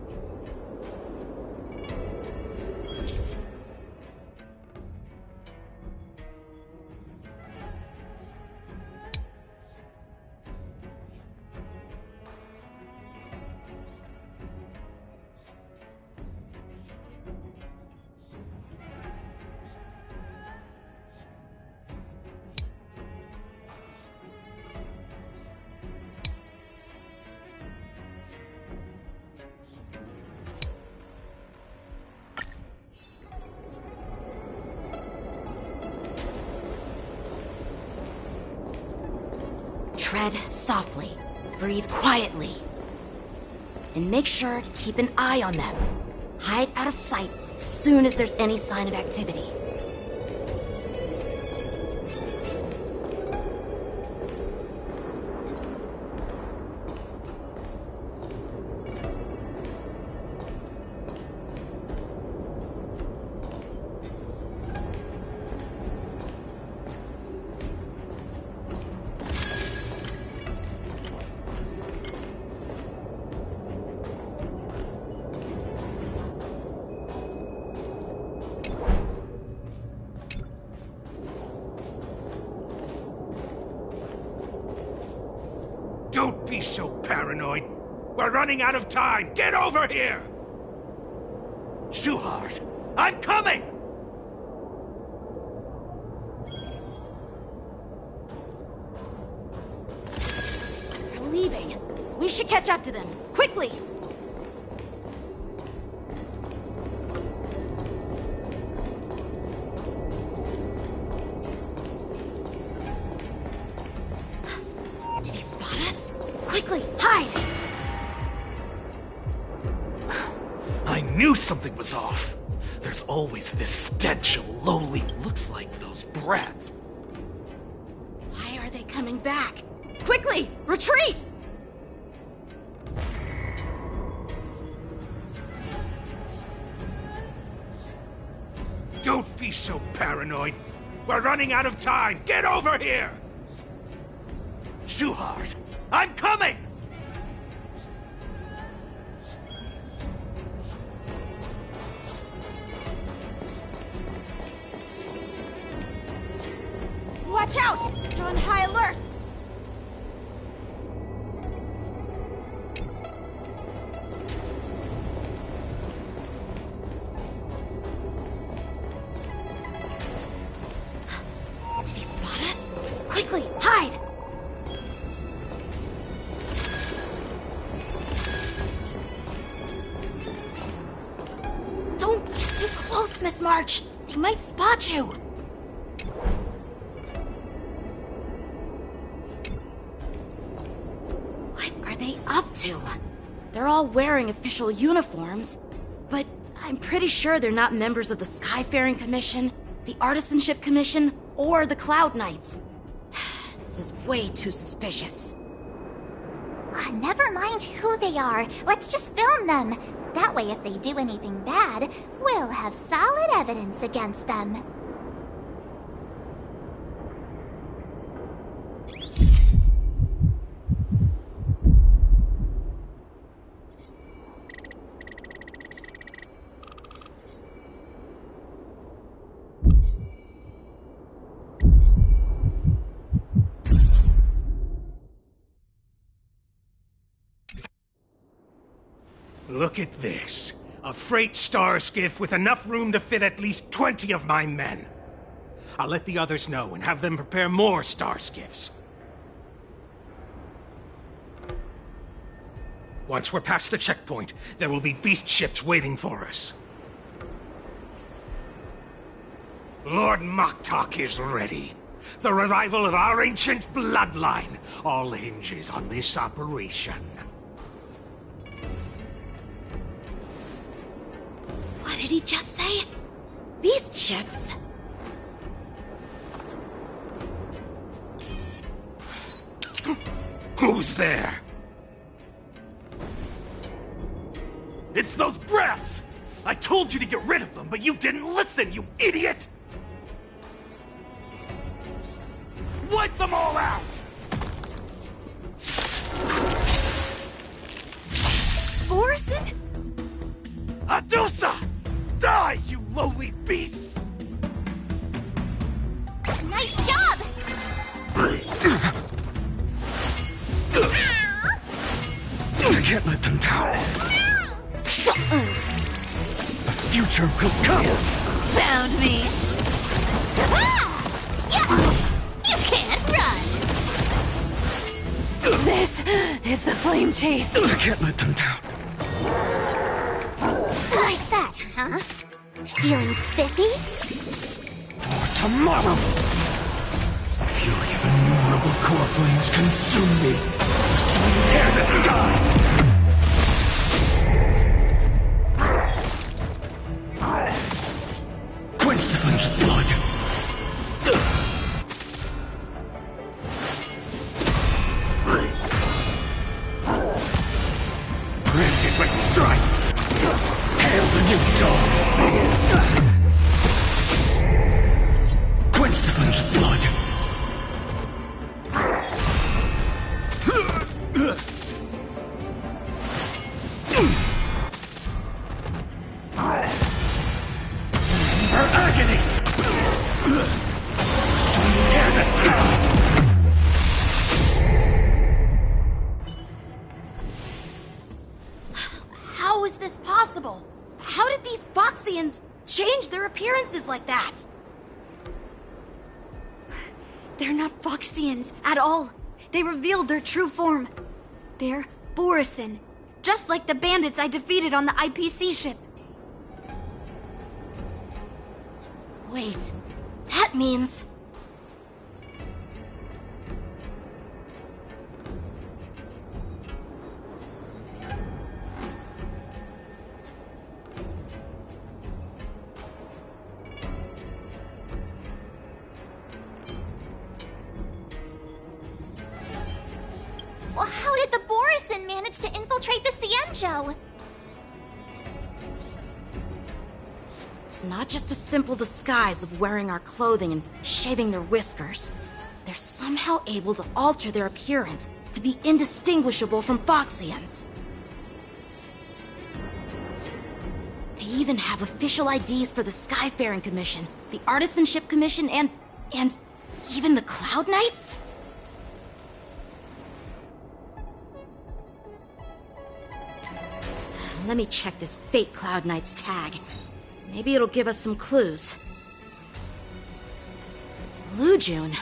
Tread softly, breathe quietly, and make sure to keep an eye on them. Hide out of sight as soon as there's any sign of activity. Don't be so paranoid. We're running out of time. Get over here! Shuhart, I'm coming! They're leaving. We should catch up to them. Quickly! Did he spot us? Quickly, hide! I knew something was off. There's always this stench of lowly looks like those brats. Why are they coming back? Quickly, retreat! Don't be so paranoid. We're running out of time. Get over here! Shuhart, I'm coming! Watch out! You're on high alert! Did he spot us? Quickly, hide! Don't get too close, Miss March! They might spot you! Up to? They're all wearing official uniforms, but I'm pretty sure they're not members of the Skyfaring Commission, the Artisanship Commission, or the Cloud Knights. This is way too suspicious. Never mind who they are. Let's just film them. That way, if they do anything bad, we'll have solid evidence against them. Look at this. A freight star skiff with enough room to fit at least 20 of my men. I'll let the others know and have them prepare more star skiffs. Once we're past the checkpoint, there will be beast ships waiting for us. Lord Moktok is ready. The revival of our ancient bloodline all hinges on this operation. What did he just say? Beast ships? Who's there? It's those brats! I told you to get rid of them, but you didn't listen, you idiot! Wipe them all out! Orson? Adusa! Die, you lowly beasts! Nice job! I can't let them down. The future will come! Found me. You can't run! This is the flame chase. I can't let them down. Like that, huh? Feeling spiffy? For tomorrow! Fury of innumerable core flames consume me! Sun tear the sky! Quench the flames with blood! Brand it with strife! Hail the new dawn! Quench the flames with blood! Her agony! Sun tear the sky! How is this possible? How did these Foxians change their appearances like that? They're not Foxians at all. They revealed their true form. They're Borisin, just like the bandits I defeated on the IPC ship. Wait, that means... Well, how did the Borisin manage to infiltrate the Cienjo? It's not just a simple disguise of wearing our clothing and shaving their whiskers. They're somehow able to alter their appearance to be indistinguishable from Foxians. They even have official IDs for the Skyfaring Commission, the Artisanship Commission, and even the Cloud Knights? Let me check this fake Cloud Knight's tag. Maybe it'll give us some clues. Lujun,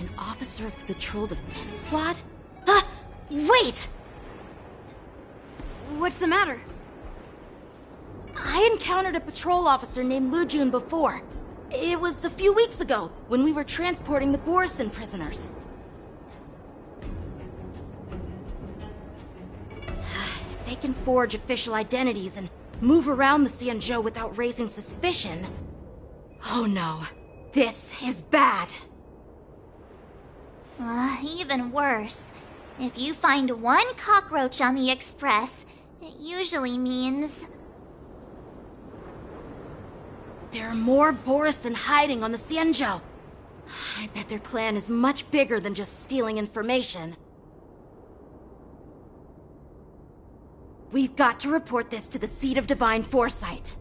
an officer of the Patrol Defense Squad? Wait! What's the matter? I encountered a patrol officer named Lujun before. It was a few weeks ago, when we were transporting the Borisin prisoners. If they can forge official identities and move around the Cienjo without raising suspicion... Oh no, this is bad. Even worse. If you find one cockroach on the Express, it usually means... There are more Borisin hiding on the Cienjo. I bet their plan is much bigger than just stealing information. We've got to report this to the Seat of Divine Foresight.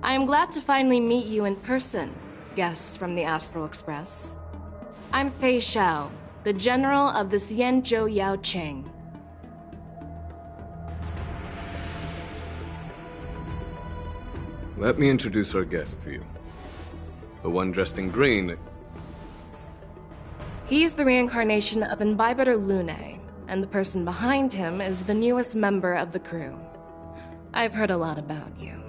I am glad to finally meet you in person, guests from the Astral Express. I'm Fei Xiao, the general of the Xianzhou Yao Cheng. Let me introduce our guest to you. The one dressed in green. He's the reincarnation of Imbibitor Lune, and the person behind him is the newest member of the crew. I've heard a lot about you.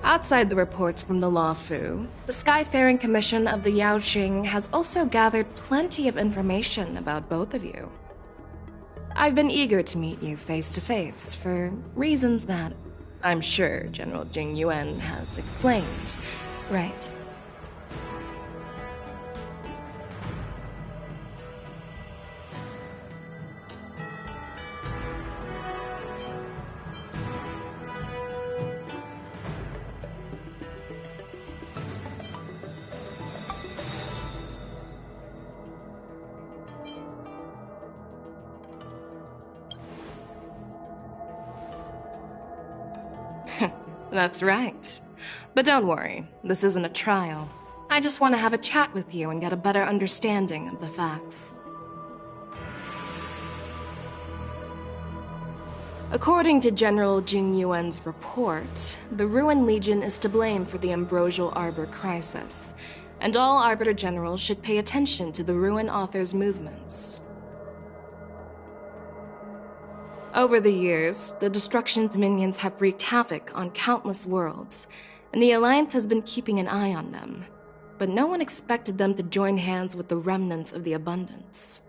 Outside the reports from the Law Fu, the Skyfaring Commission of the Yao Qing has also gathered plenty of information about both of you. I've been eager to meet you face to face for reasons that I'm sure General Jing Yuan has explained, right? That's right. But don't worry, this isn't a trial. I just want to have a chat with you and get a better understanding of the facts. According to General Jing Yuan's report, the Ruin Legion is to blame for the Ambrosial Arbor crisis, and all Arbiter Generals should pay attention to the Ruin Author's movements. Over the years, the Destruction's minions have wreaked havoc on countless worlds, and the Alliance has been keeping an eye on them. But no one expected them to join hands with the remnants of the Abundance.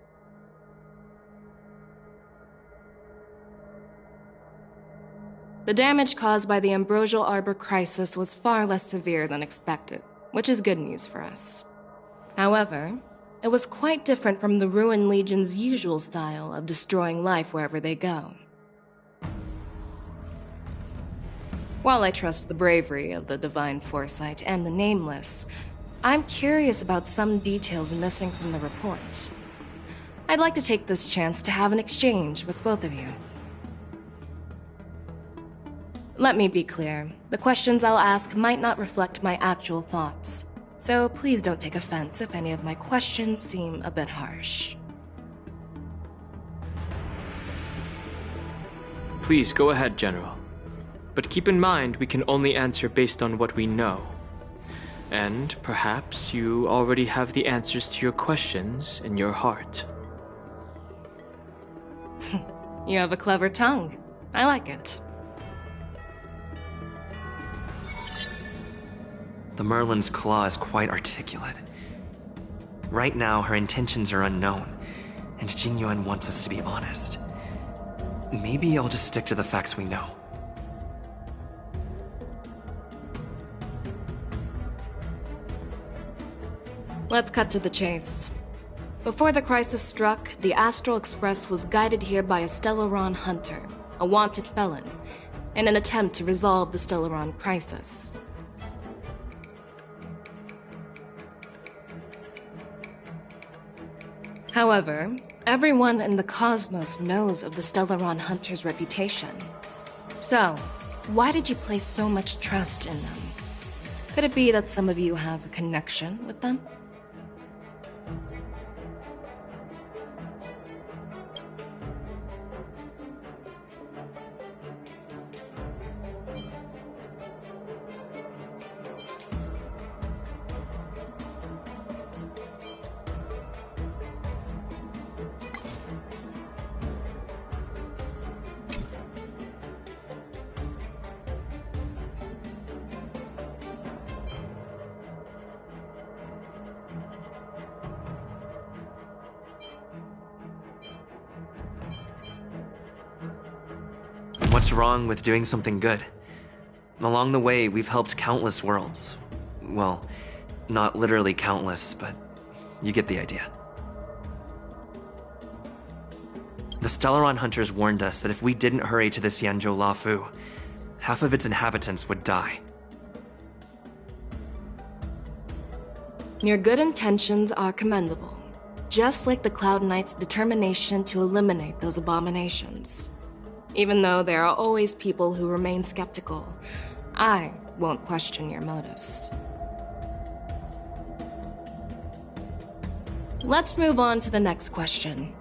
The damage caused by the Ambrosial Arbor crisis was far less severe than expected, which is good news for us. However, it was quite different from the Ruin Legion's usual style of destroying life wherever they go. While I trust the bravery of the Divine Foresight and the Nameless, I'm curious about some details missing from the report. I'd like to take this chance to have an exchange with both of you. Let me be clear, the questions I'll ask might not reflect my actual thoughts. So please don't take offense if any of my questions seem a bit harsh. Please go ahead, General. But keep in mind we can only answer based on what we know. And perhaps you already have the answers to your questions in your heart. You have a clever tongue. I like it. The Merlin's claw is quite articulate. Right now, her intentions are unknown, and Jing Yuan wants us to be honest. Maybe I'll just stick to the facts we know. Let's cut to the chase. Before the crisis struck, the Astral Express was guided here by a Stellaron hunter, a wanted felon, in an attempt to resolve the Stellaron crisis. However, everyone in the cosmos knows of the Stellaron hunter's reputation. So, why did you place so much trust in them? Could it be that some of you have a connection with them? What's wrong with doing something good? Along the way, we've helped countless worlds. Well, not literally countless, but you get the idea. The Stellaron hunters warned us that if we didn't hurry to the Xianzhou Lafu, half of its inhabitants would die. Your good intentions are commendable, just like the Cloud Knight's determination to eliminate those abominations. Even though there are always people who remain skeptical, I won't question your motives. Let's move on to the next question.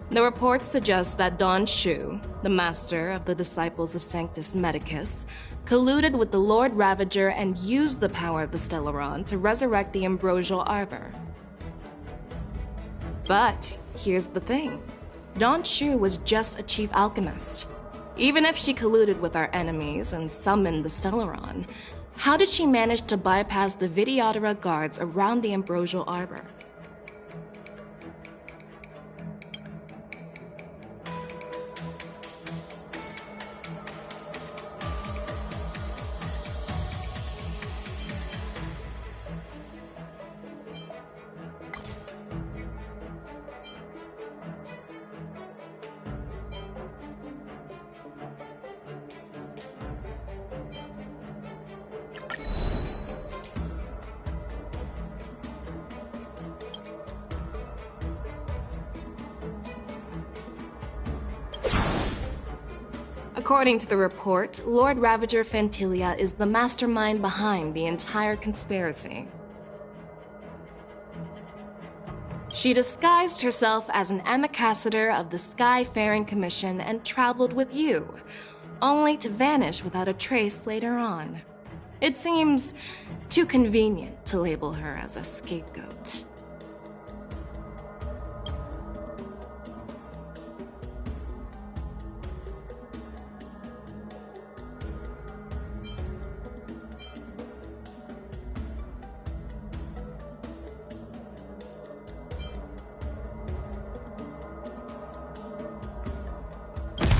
The reports suggest that Don Shu, the master of the disciples of Sanctus Medicus, colluded with the Lord Ravager and used the power of the Stellaron to resurrect the Ambrosial Arbor. But here's the thing. Don Shu was just a chief alchemist. Even if she colluded with our enemies and summoned the Stellaron, how did she manage to bypass the Videodora guards around the Ambrosial Arbor? According to the report, Lord Ravager Fantilia is the mastermind behind the entire conspiracy. She disguised herself as an ambassador of the Skyfaring Commission and traveled with you, only to vanish without a trace later on. It seems too convenient to label her as a scapegoat.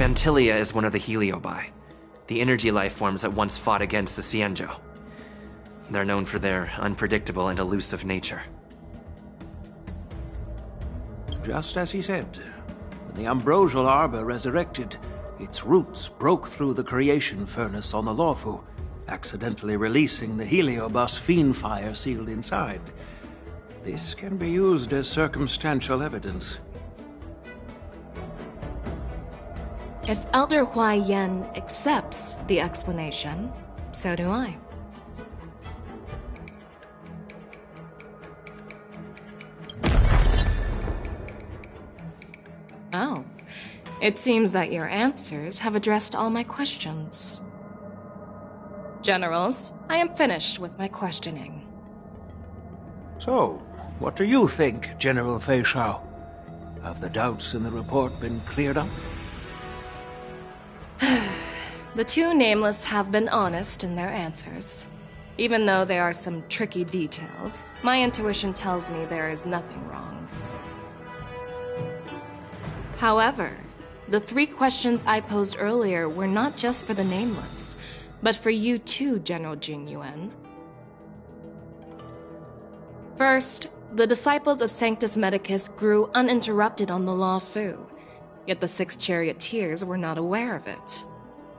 Fantilia is one of the Heliobi, the energy life forms that once fought against the Xianzhou. They're known for their unpredictable and elusive nature. Just as he said, when the Ambrosial Arbor resurrected, its roots broke through the creation furnace on the Lawfu, accidentally releasing the Heliobus fiend fire sealed inside. This can be used as circumstantial evidence. If Elder Hua Yen accepts the explanation, so do I. Oh, it seems that your answers have addressed all my questions. Generals, I am finished with my questioning. So, what do you think, General Fei Shao? Have the doubts in the report been cleared up? The two nameless have been honest in their answers. Even though there are some tricky details, my intuition tells me there is nothing wrong. However, the 3 questions I posed earlier were not just for the nameless, but for you too, General Jing Yuan. First, the disciples of Sanctus Medicus grew uninterrupted on the Lawfu, yet the 6 charioteers were not aware of it.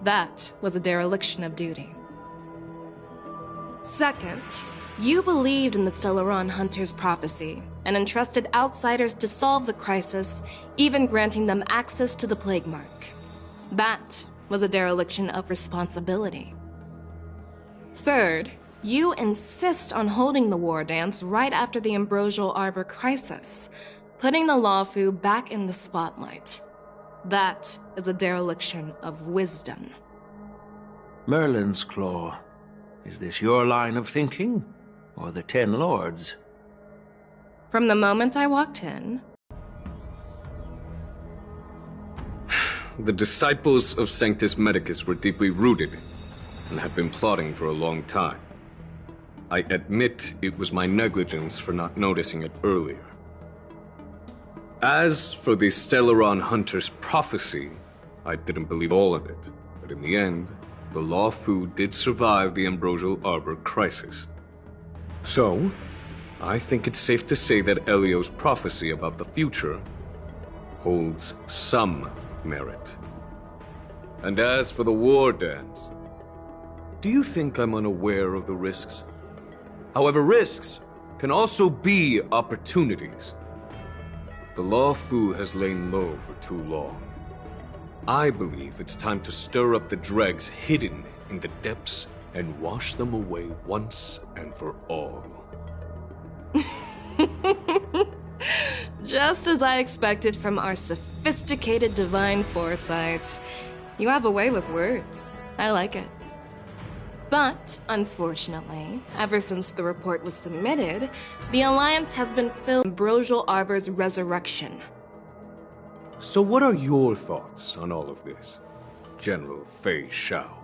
That was a dereliction of duty. Second, you believed in the Stellaron Hunter's prophecy and entrusted outsiders to solve the crisis, even granting them access to the Plague Mark. That was a dereliction of responsibility. Third, you insist on holding the war dance right after the Ambrosial Arbor crisis, putting the Lawfu back in the spotlight. That is a dereliction of wisdom. Merlin's Claw. Is this your line of thinking, or the 10 Lords? From the moment I walked in... The disciples of Sanctus Medicus were deeply rooted and had been plotting for a long time. I admit it was my negligence for not noticing it earlier. As for the Stellaron Hunter's prophecy, I didn't believe all of it, but in the end, the Lawfu did survive the Ambrosial Arbor crisis. So, I think it's safe to say that Elio's prophecy about the future holds some merit. And as for the war dance, do you think I'm unaware of the risks? However, risks can also be opportunities. The Lawfu has lain low for too long. I believe it's time to stir up the dregs hidden in the depths and wash them away once and for all. Just as I expected from our sophisticated divine foresight. You have a way with words. I like it. But, unfortunately, ever since the report was submitted, the Alliance has been filled with Ambrosial Arbor's resurrection. So what are your thoughts on all of this, General Fei Shao?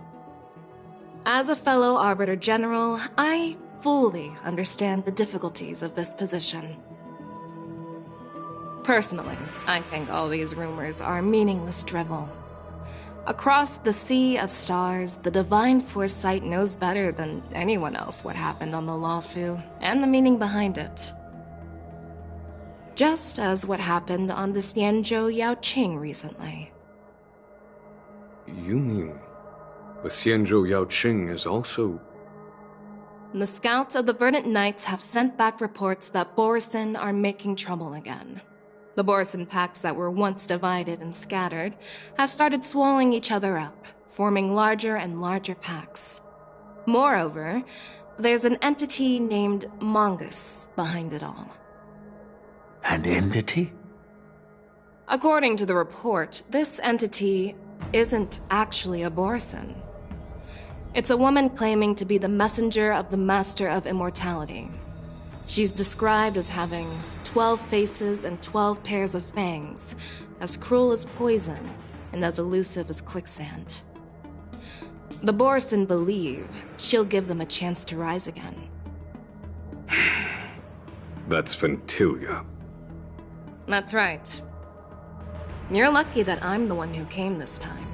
As a fellow Arbiter General, I fully understand the difficulties of this position. Personally, I think all these rumors are meaningless drivel. Across the sea of stars, the divine foresight knows better than anyone else what happened on the Luofu and the meaning behind it. Just as what happened on the Xianzhou Yaoqing recently. You mean the Xianzhou Yaoqing is also... The scouts of the Verdant Knights have sent back reports that Borisin are making trouble again. The Borisin packs that were once divided and scattered have started swallowing each other up, forming larger and larger packs. Moreover, there's an entity named Mongoose behind it all. An entity? According to the report, this entity isn't actually a Borisin. It's a woman claiming to be the messenger of the Master of Immortality. She's described as having 12 faces and 12 pairs of fangs, as cruel as poison, and as elusive as quicksand. The Borisin believe she'll give them a chance to rise again. That's Ventilia. That's right. You're lucky that I'm the one who came this time.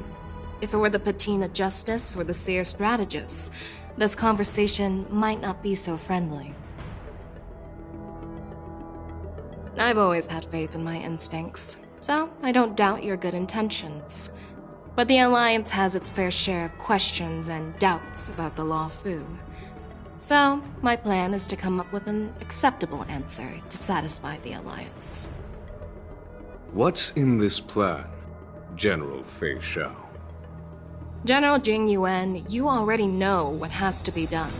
If it were the Patina Justice or the Seer Strategist, this conversation might not be so friendly. I've always had faith in my instincts, so I don't doubt your good intentions. But the Alliance has its fair share of questions and doubts about the Luofu. So, my plan is to come up with an acceptable answer to satisfy the Alliance. What's in this plan, General Fei Shao? General Jing Yuan, you already know what has to be done.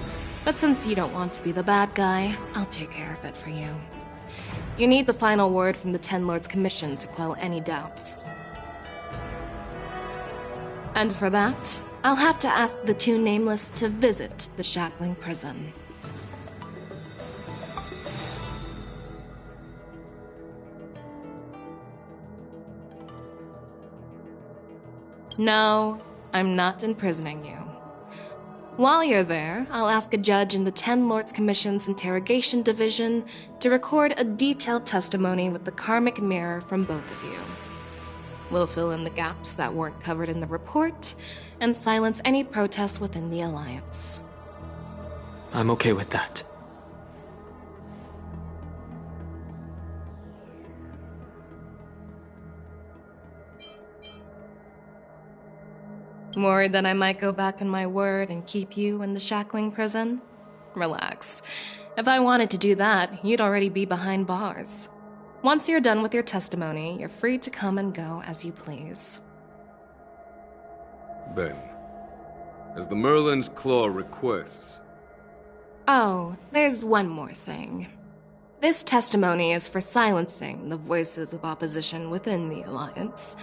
But since you don't want to be the bad guy, I'll take care of it for you. You need the final word from the Ten Lords Commission to quell any doubts. And for that, I'll have to ask the two Nameless to visit the Shackling Prison. No, I'm not imprisoning you. While you're there, I'll ask a judge in the Ten Lords Commission's Interrogation Division to record a detailed testimony with the karmic mirror from both of you. We'll fill in the gaps that weren't covered in the report, and silence any protests within the Alliance. I'm okay with that. Worried that I might go back on my word and keep you in the Shackling Prison? Relax. If I wanted to do that, you'd already be behind bars. Once you're done with your testimony, you're free to come and go as you please. Then, as the Merlin's Claw requests... Oh, there's one more thing. This testimony is for silencing the voices of opposition within the Alliance.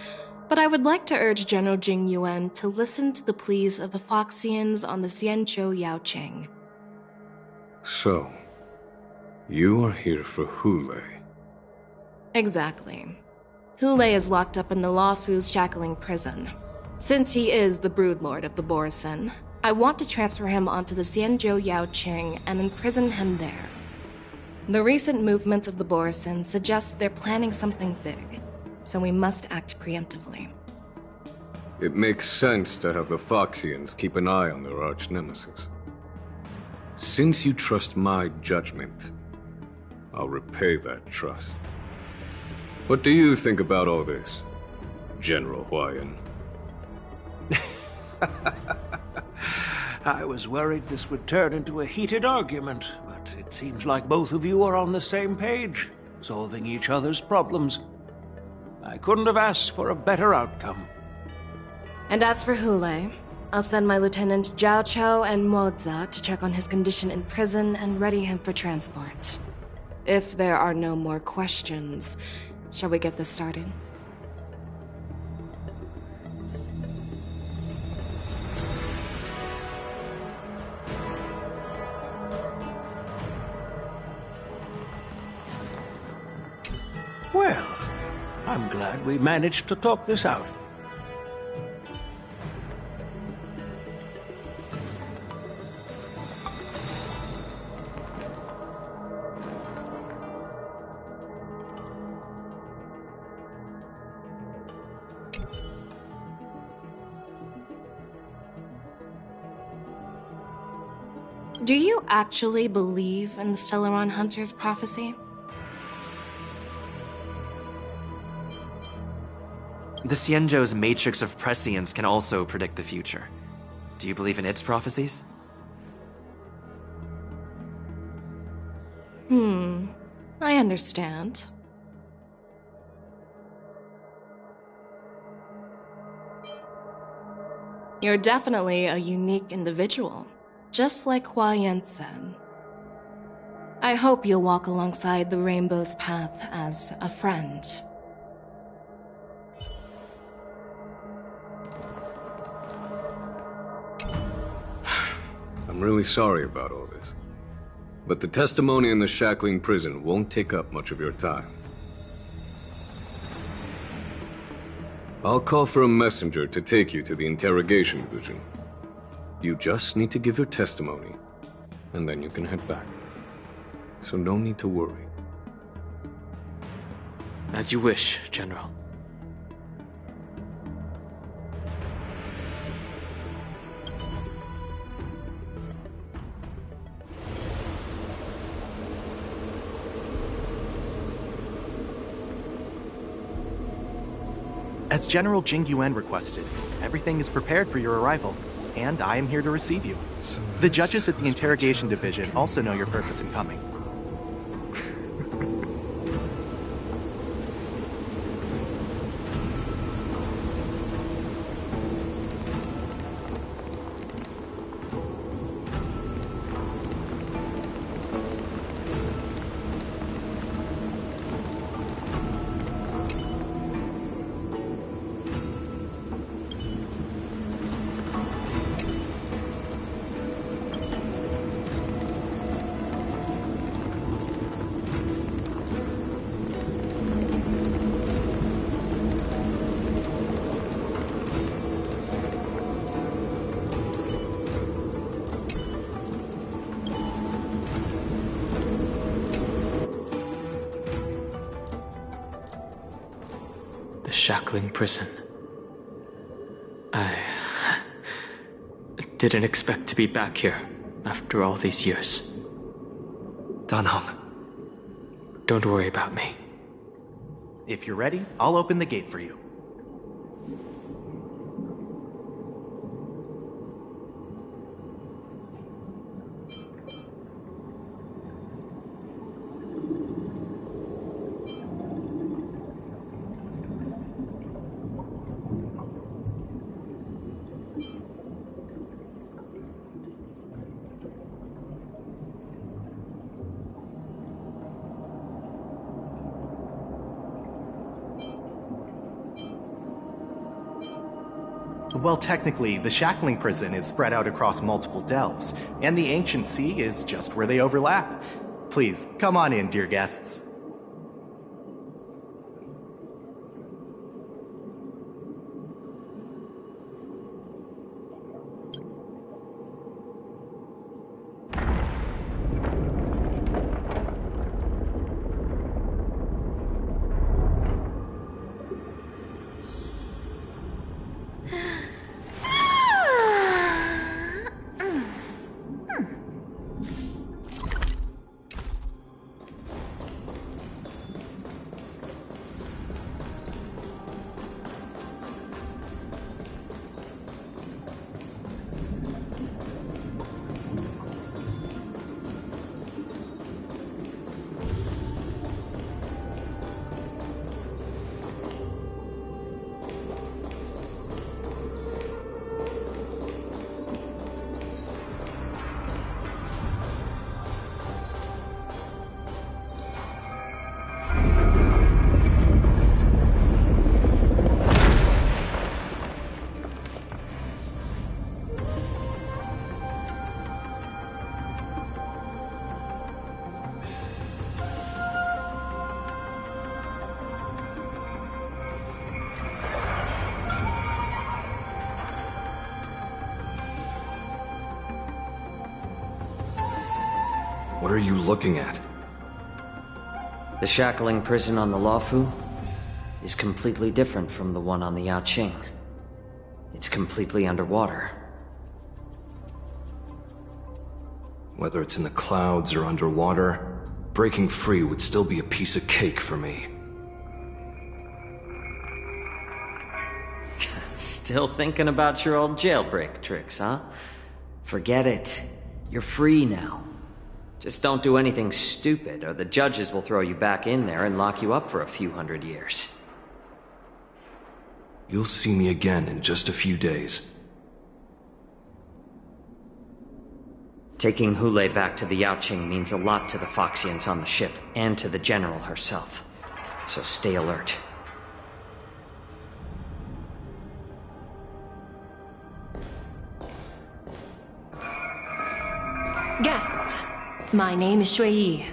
But I would like to urge General Jing Yuan to listen to the pleas of the Foxians on the Xianzhou Yaoqing. So, you are here for Hule. Exactly. Hule is locked up in the Luofu's Shackling Prison. Since he is the Broodlord of the Borisin, I want to transfer him onto the Xianzhou Yaoqing and imprison him there. The recent movements of the Borisin suggest they're planning something big, so we must act preemptively. It makes sense to have the Foxians keep an eye on their arch-nemesis. Since you trust my judgment, I'll repay that trust. What do you think about all this, General Huayan? I was worried this would turn into a heated argument, but it seems like both of you are on the same page, solving each other's problems. I couldn't have asked for a better outcome. And as for Hule, I'll send my Lieutenant Jiao Cho and Moza to check on his condition in prison and ready him for transport. If there are no more questions, shall we get this started? Well, I'm glad we managed to talk this out. Do you actually believe in the Stellaron Hunter's prophecy? The Xianzhou's matrix of prescience can also predict the future. Do you believe in its prophecies? I understand. You're definitely a unique individual, just like Hua Yan said. I hope you'll walk alongside the Rainbow's path as a friend. I'm really sorry about all this. But the testimony in the shackling prison won't take up much of your time. I'll call for a messenger to take you to the interrogation division. You just need to give your testimony, and then you can head back. So no need to worry. As you wish, General. As General Jing Yuan requested, everything is prepared for your arrival, and I am here to receive you. The judges at the interrogation division also know your purpose in coming. Shackling prison. I didn't expect to be back here after all these years. Danhong. Don't worry about me. If you're ready, I'll open the gate for you. Well, technically, the shackling prison is spread out across multiple delves, and the ancient sea is just where they overlap. Please, come on in, dear guests. What are you looking at? The shackling prison on the Luofu is completely different from the one on the Yaoqing. It's completely underwater. Whether it's in the clouds or underwater, breaking free would still be a piece of cake for me. Still thinking about your old jailbreak tricks, huh? Forget it. You're free now. Just don't do anything stupid, or the judges will throw you back in there and lock you up for a few hundred years. You'll see me again in just a few days. Taking Hule back to the Yaoqing means a lot to the Foxians on the ship, and to the General herself. So stay alert. Guests, my name is Shui Yi,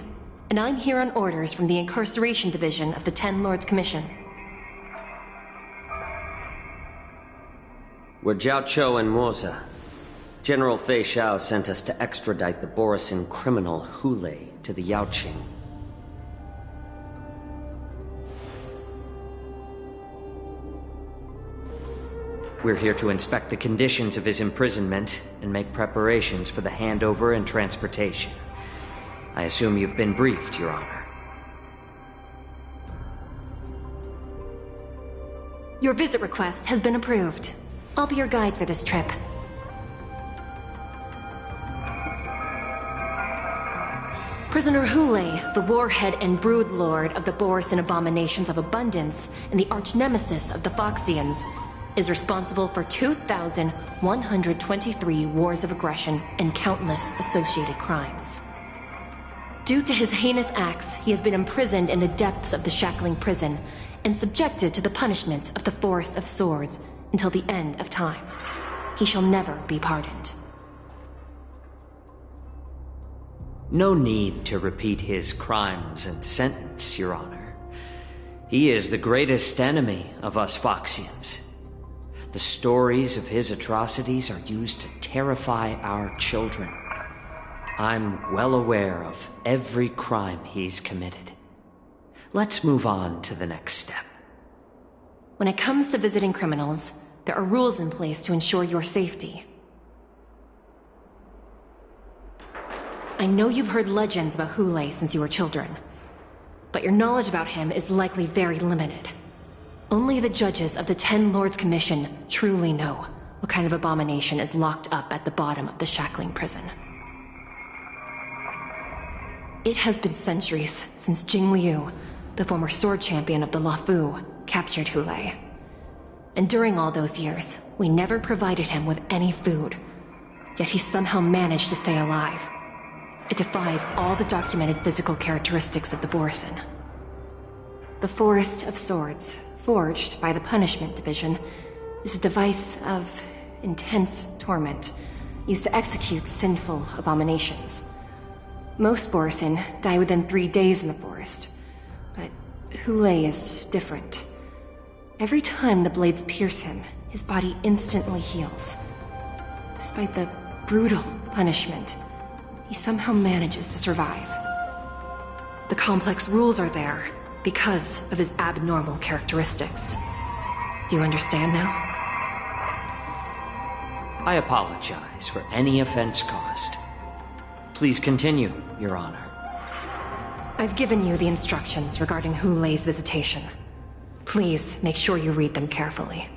and I'm here on orders from the Incarceration Division of the Ten Lords Commission. We're Jiao Cho and Moza. General Fei Xiao sent us to extradite the Borisin criminal Hule to the Yaoqing. We're here to inspect the conditions of his imprisonment and make preparations for the handover and transportation. I assume you've been briefed, Your Honor. Your visit request has been approved. I'll be your guide for this trip. Prisoner Hule, the warhead and brood lord of the Borisin abominations of abundance and the arch nemesis of the Foxians, is responsible for 2,123 wars of aggression and countless associated crimes. Due to his heinous acts, he has been imprisoned in the depths of the shackling prison and subjected to the punishment of the Forest of Swords until the end of time. He shall never be pardoned. No need to repeat his crimes and sentence, Your Honor. He is the greatest enemy of us Foxians. The stories of his atrocities are used to terrify our children. I'm well aware of every crime he's committed. Let's move on to the next step. When it comes to visiting criminals, there are rules in place to ensure your safety. I know you've heard legends about Hule since you were children, but your knowledge about him is likely very limited. Only the judges of the Ten Lords Commission truly know what kind of abomination is locked up at the bottom of the shackling prison. It has been centuries since Jing Liu, the former sword champion of the Luofu, captured Hule. And during all those years, we never provided him with any food. Yet he somehow managed to stay alive. It defies all the documented physical characteristics of the Borisin. The Forest of Swords, forged by the Punishment Division, is a device of intense torment, used to execute sinful abominations. Most Borisin die within 3 days in the forest, but Hule is different. Every time the blades pierce him, his body instantly heals. Despite the brutal punishment, he somehow manages to survive. The complex rules are there because of his abnormal characteristics. Do you understand now? I apologize for any offense caused. Please continue, Your Honor. I've given you the instructions regarding Hule's visitation. Please make sure you read them carefully.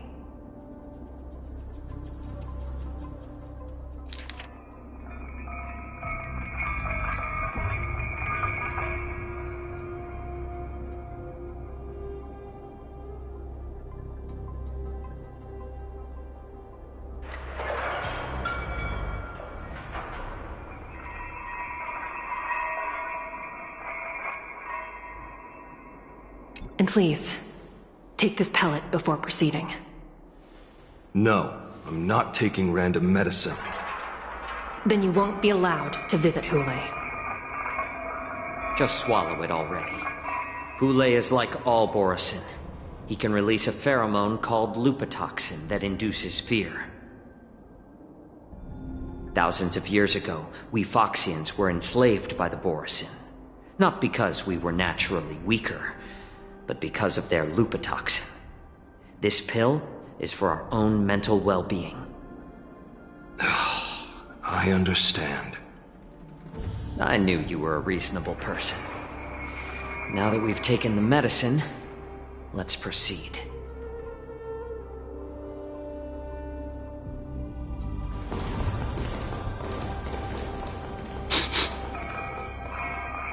And please, take this pellet before proceeding. No, I'm not taking random medicine. Then you won't be allowed to visit Hule. Just swallow it already. Hule is like all Borisin. He can release a pheromone called lupatoxin that induces fear. Thousands of years ago, we Foxians were enslaved by the Borisin. Not because we were naturally weaker, but because of their lupatoxin. This pill is for our own mental well-being. I understand. I knew you were a reasonable person. Now that we've taken the medicine, let's proceed.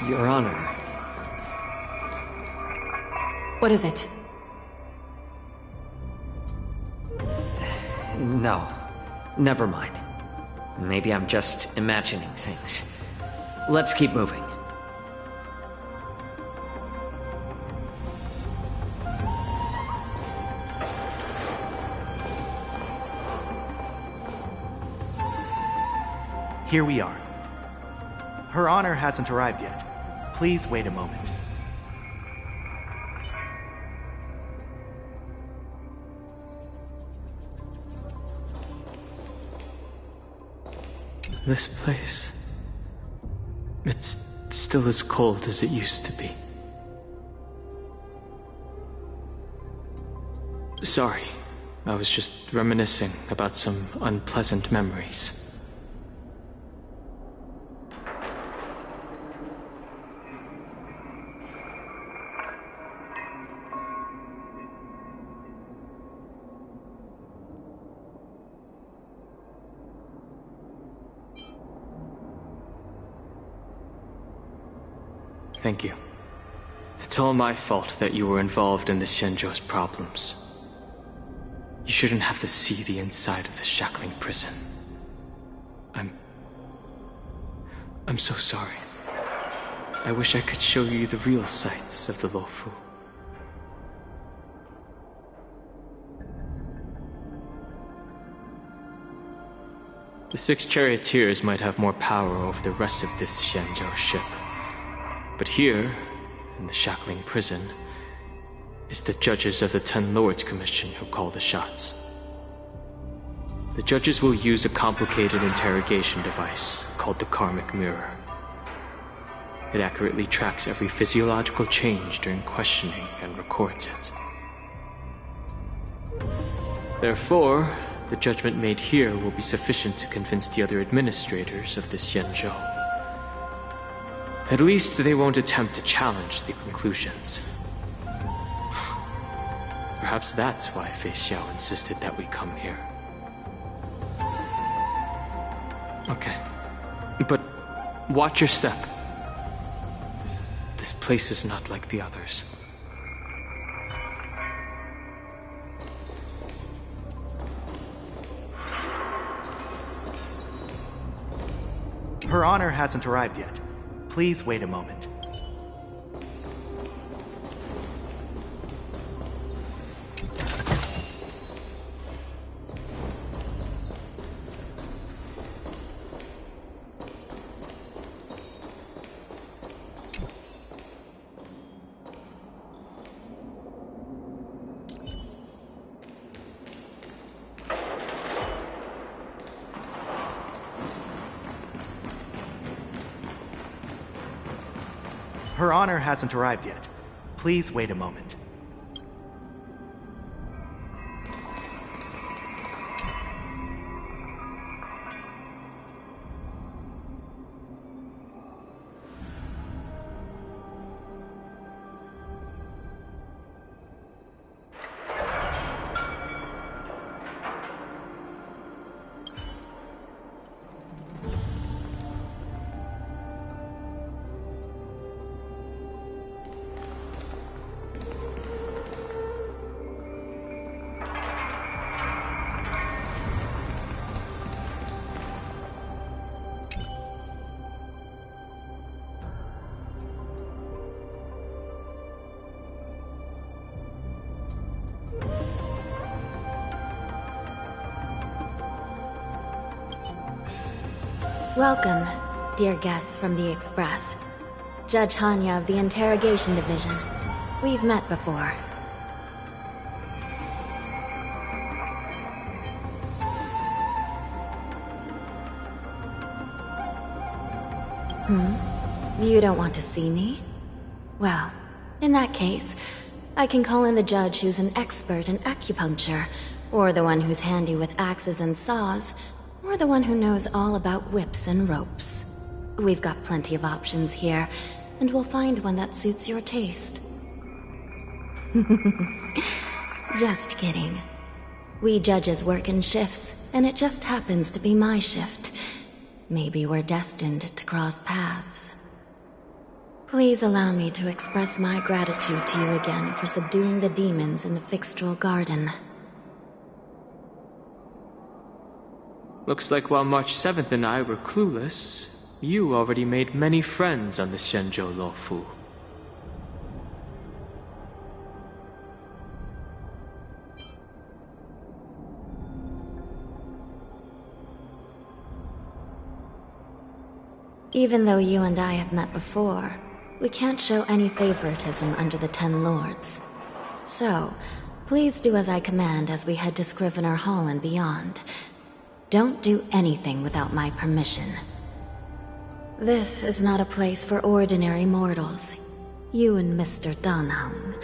Your Honor. What is it? No. Never mind. Maybe I'm just imagining things. Let's keep moving. Here we are. Her Honor hasn't arrived yet. Please wait a moment. This place... it's still as cold as it used to be. Sorry, I was just reminiscing about some unpleasant memories. Thank you. It's all my fault that you were involved in the Shenzhou's problems. You shouldn't have to see the inside of the shackling prison. I'm so sorry. I wish I could show you the real sights of the Luofu. The 6 charioteers might have more power over the rest of this Shenzhou ship. But here, in the shackling prison, is the judges of the 10 Lords Commission who call the shots. The judges will use a complicated interrogation device called the Karmic Mirror. It accurately tracks every physiological change during questioning and records it. Therefore, the judgment made here will be sufficient to convince the other administrators of the Xianzhou. At least they won't attempt to challenge the conclusions. Perhaps that's why Fei Xiao insisted that we come here. Okay. But watch your step. This place is not like the others. Her Honor hasn't arrived yet. Please wait a moment. Her Honor hasn't arrived yet. Please wait a moment. Welcome, dear guests from the Express. Judge Hanya of the Interrogation Division. We've met before. You don't want to see me? Well, in that case, I can call in the judge who's an expert in acupuncture, or the one who's handy with axes and saws, or the one who knows all about whips and ropes. We've got plenty of options here, and we'll find one that suits your taste. Just kidding. We judges work in shifts, and it just happens to be my shift. Maybe we're destined to cross paths. Please allow me to express my gratitude to you again for subduing the demons in the Fixtral Garden. Looks like while March 7th and I were clueless, you already made many friends on the Xianzhou Luofu. Even though you and I have met before, we can't show any favoritism under the Ten Lords. So, please do as I command as we head to Scrivener Hall and beyond. Don't do anything without my permission. This is not a place for ordinary mortals. You and Mr. Danheng,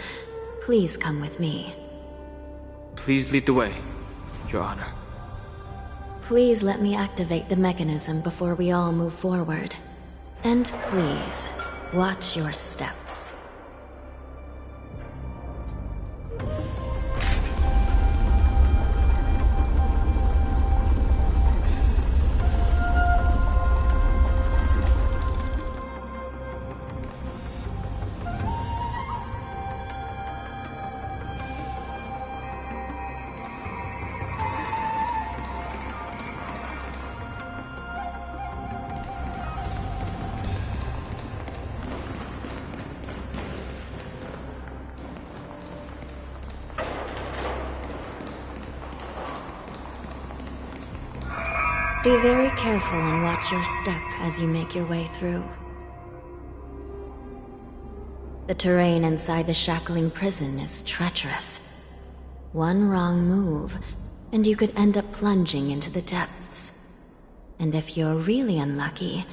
please come with me. Please lead the way, Your Honor. Please let me activate the mechanism before we all move forward. And please, watch your steps. Be very careful and watch your step as you make your way through. The terrain inside the shackling prison is treacherous. One wrong move, and you could end up plunging into the depths. And if you're really unlucky,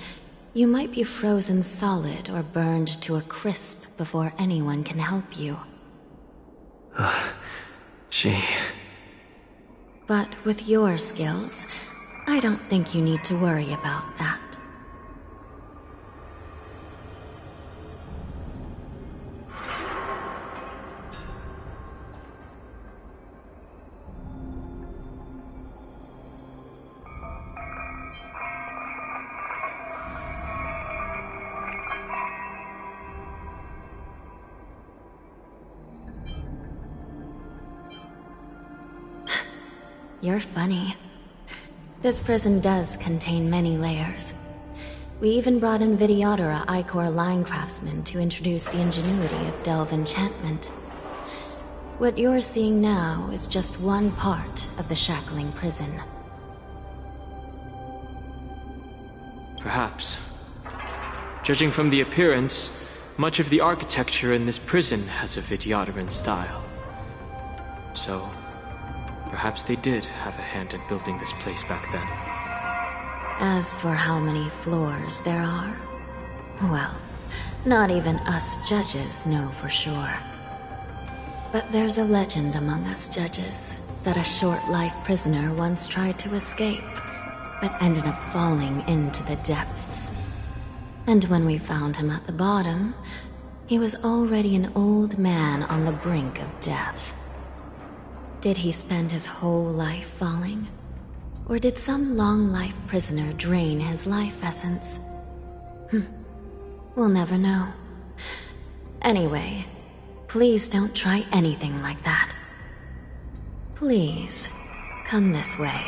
you might be frozen solid or burned to a crisp before anyone can help you. Gee. But with your skills, I don't think you need to worry about that. You're funny. This prison does contain many layers. We even brought in Videodora Ichor line craftsmen to introduce the ingenuity of Delve enchantment. What you're seeing now is just one part of the shackling prison. Perhaps. Judging from the appearance, much of the architecture in this prison has a Vidyadoran style. So, perhaps they did have a hand in building this place back then. As for how many floors there are, well, not even us judges know for sure. But there's a legend among us judges that a short-life prisoner once tried to escape, but ended up falling into the depths. And when we found him at the bottom, he was already an old man on the brink of death. Did he spend his whole life falling? Or did some long-life prisoner drain his life essence? We'll never know. Anyway, please don't try anything like that. Please, come this way.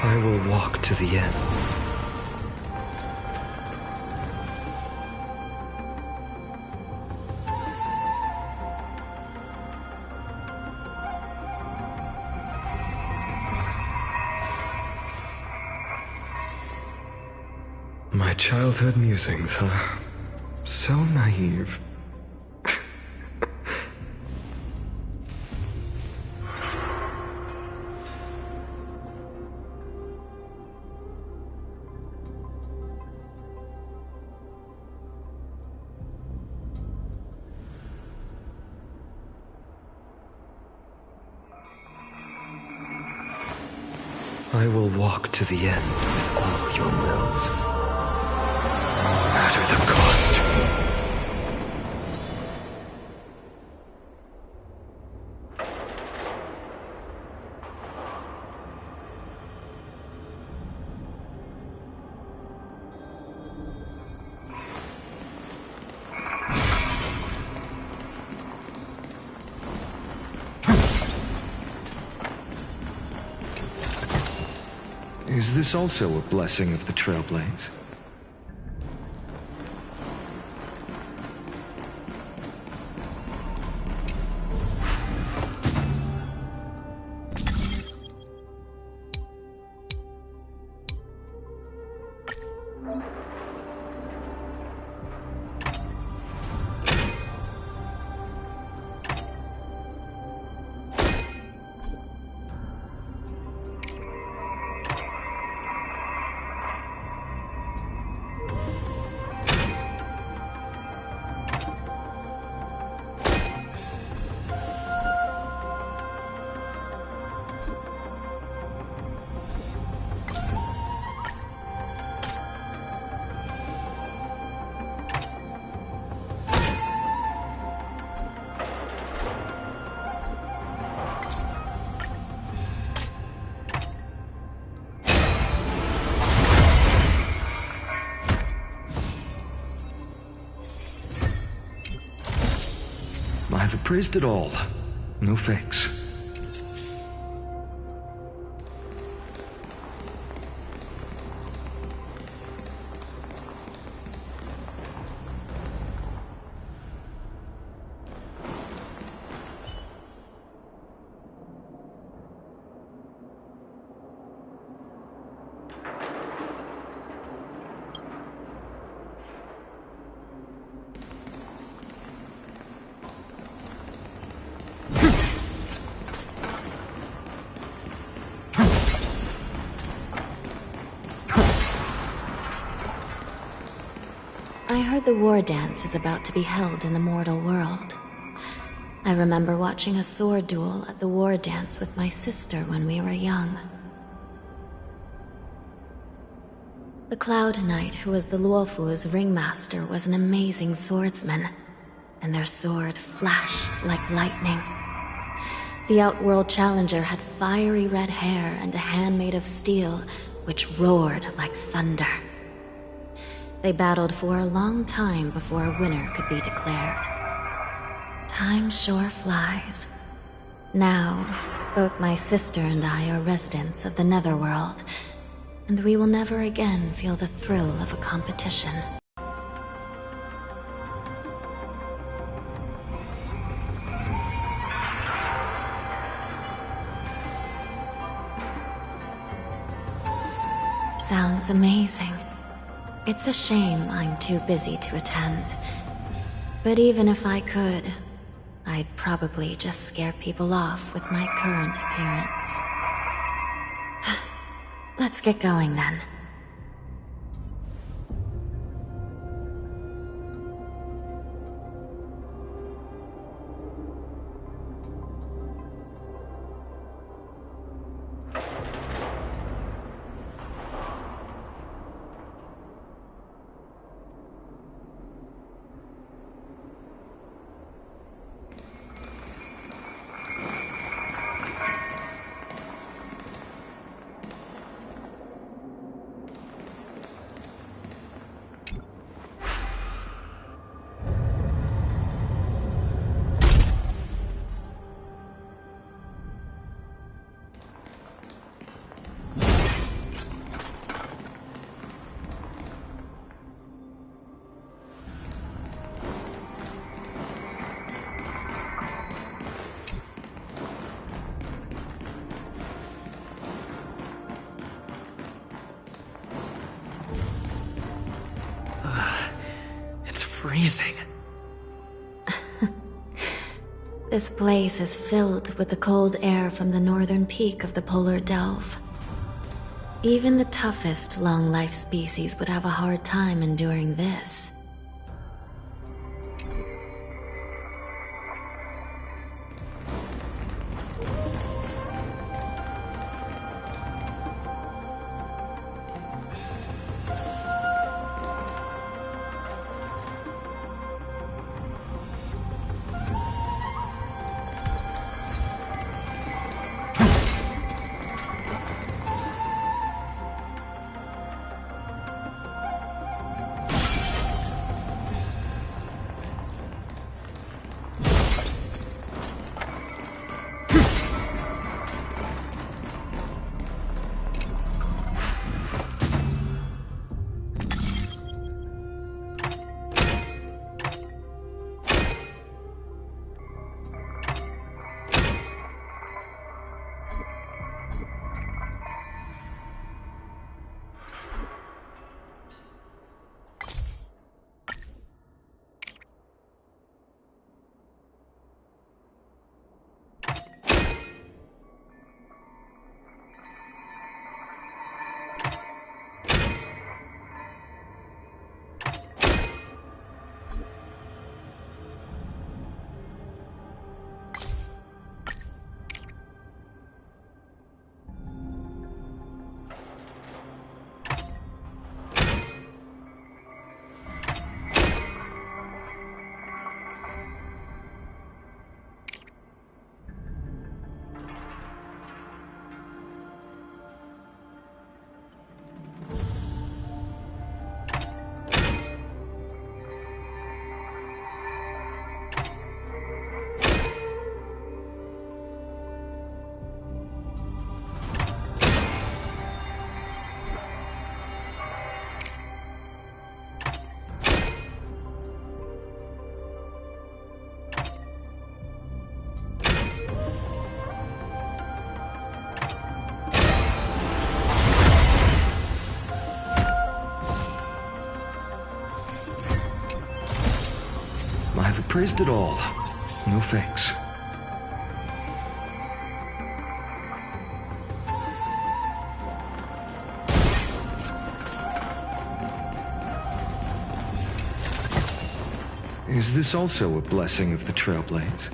I will walk to the end. My childhood musings, huh? So naive. I will walk to the end with all your wills. No matter the cost. Is this also a blessing of the Trailblaze? I've appraised it all. No fakes. I heard the war dance is about to be held in the mortal world. I remember watching a sword duel at the war dance with my sister when we were young. The Cloud Knight, who was the Luofu's ringmaster, was an amazing swordsman, and their sword flashed like lightning. The Outworld Challenger had fiery red hair and a hand made of steel, which roared like thunder. They battled for a long time before a winner could be declared. Time sure flies. Now, both my sister and I are residents of the Netherworld, and we will never again feel the thrill of a competition. Sounds amazing. It's a shame I'm too busy to attend. But even if I could, I'd probably just scare people off with my current appearance. Let's get going then. freezing. This place is filled with the cold air from the northern peak of the polar delve. Even the toughest long-life species would have a hard time enduring this. I've appraised it all. No fakes. Is this also a blessing of the Trailblades?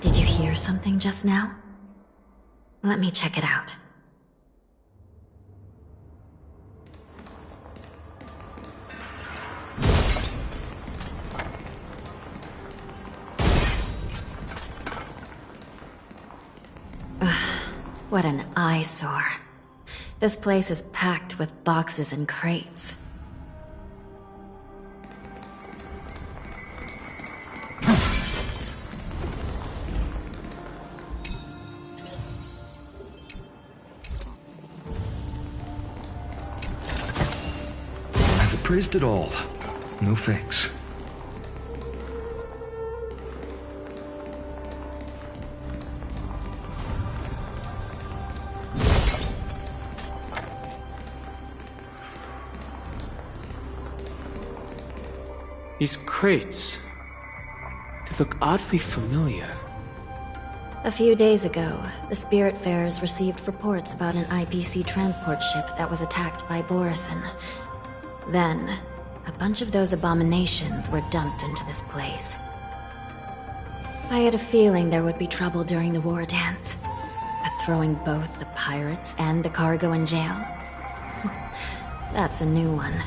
Did you hear something just now? Let me check it out. Ugh, what an eyesore. This place is packed with boxes and crates. Appraised it all. No fakes. These crates, they look oddly familiar. A few days ago, the Spiritfarers received reports about an IPC transport ship that was attacked by Borison. Then, a bunch of those abominations were dumped into this place. I had a feeling there would be trouble during the war dance, but throwing both the pirates and the cargo in jail? That's a new one.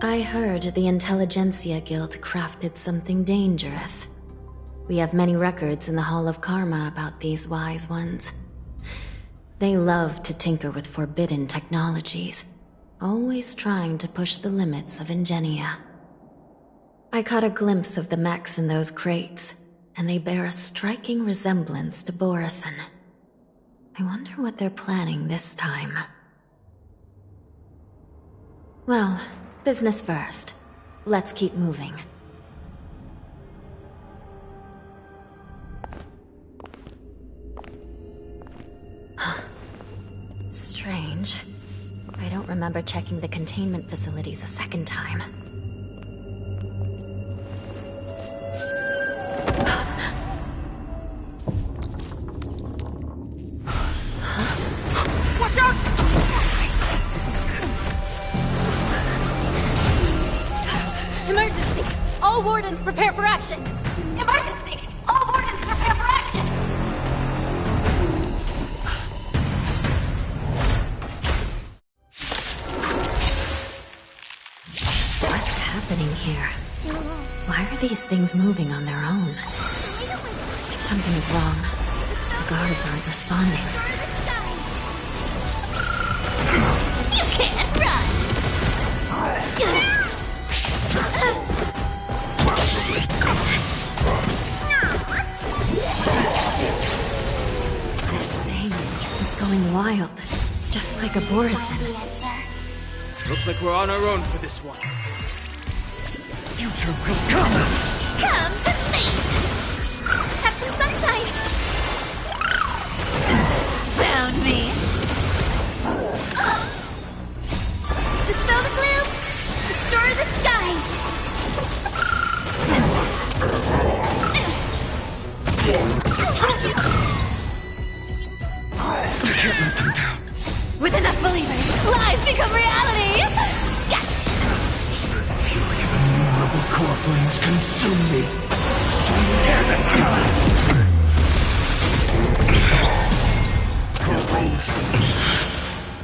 I heard the Intelligentsia Guild crafted something dangerous. We have many records in the Hall of Karma about these wise ones. They love to tinker with forbidden technologies, always trying to push the limits of Ingenia. I caught a glimpse of the mechs in those crates, and they bear a striking resemblance to Borison. I wonder what they're planning this time. Well, business first. Let's keep moving. Strange. I don't remember checking the containment facilities a second time. Watch out! Emergency! All wardens prepare for action! Emergency! All wardens prepare for action! What's happening here? Why are these things moving on their own? Something's wrong. The guards aren't responding. You can't run! This thing is going wild, just like a Borison. Looks like we're on our own for this one. Future will come! Come to me! Have some sunshine! Found me! Dispel the gloom! Restore the skies! I can't let them down. With enough believers, lives become reality! Gotcha! Fury of innumerable core flames consume me. So tear the sky!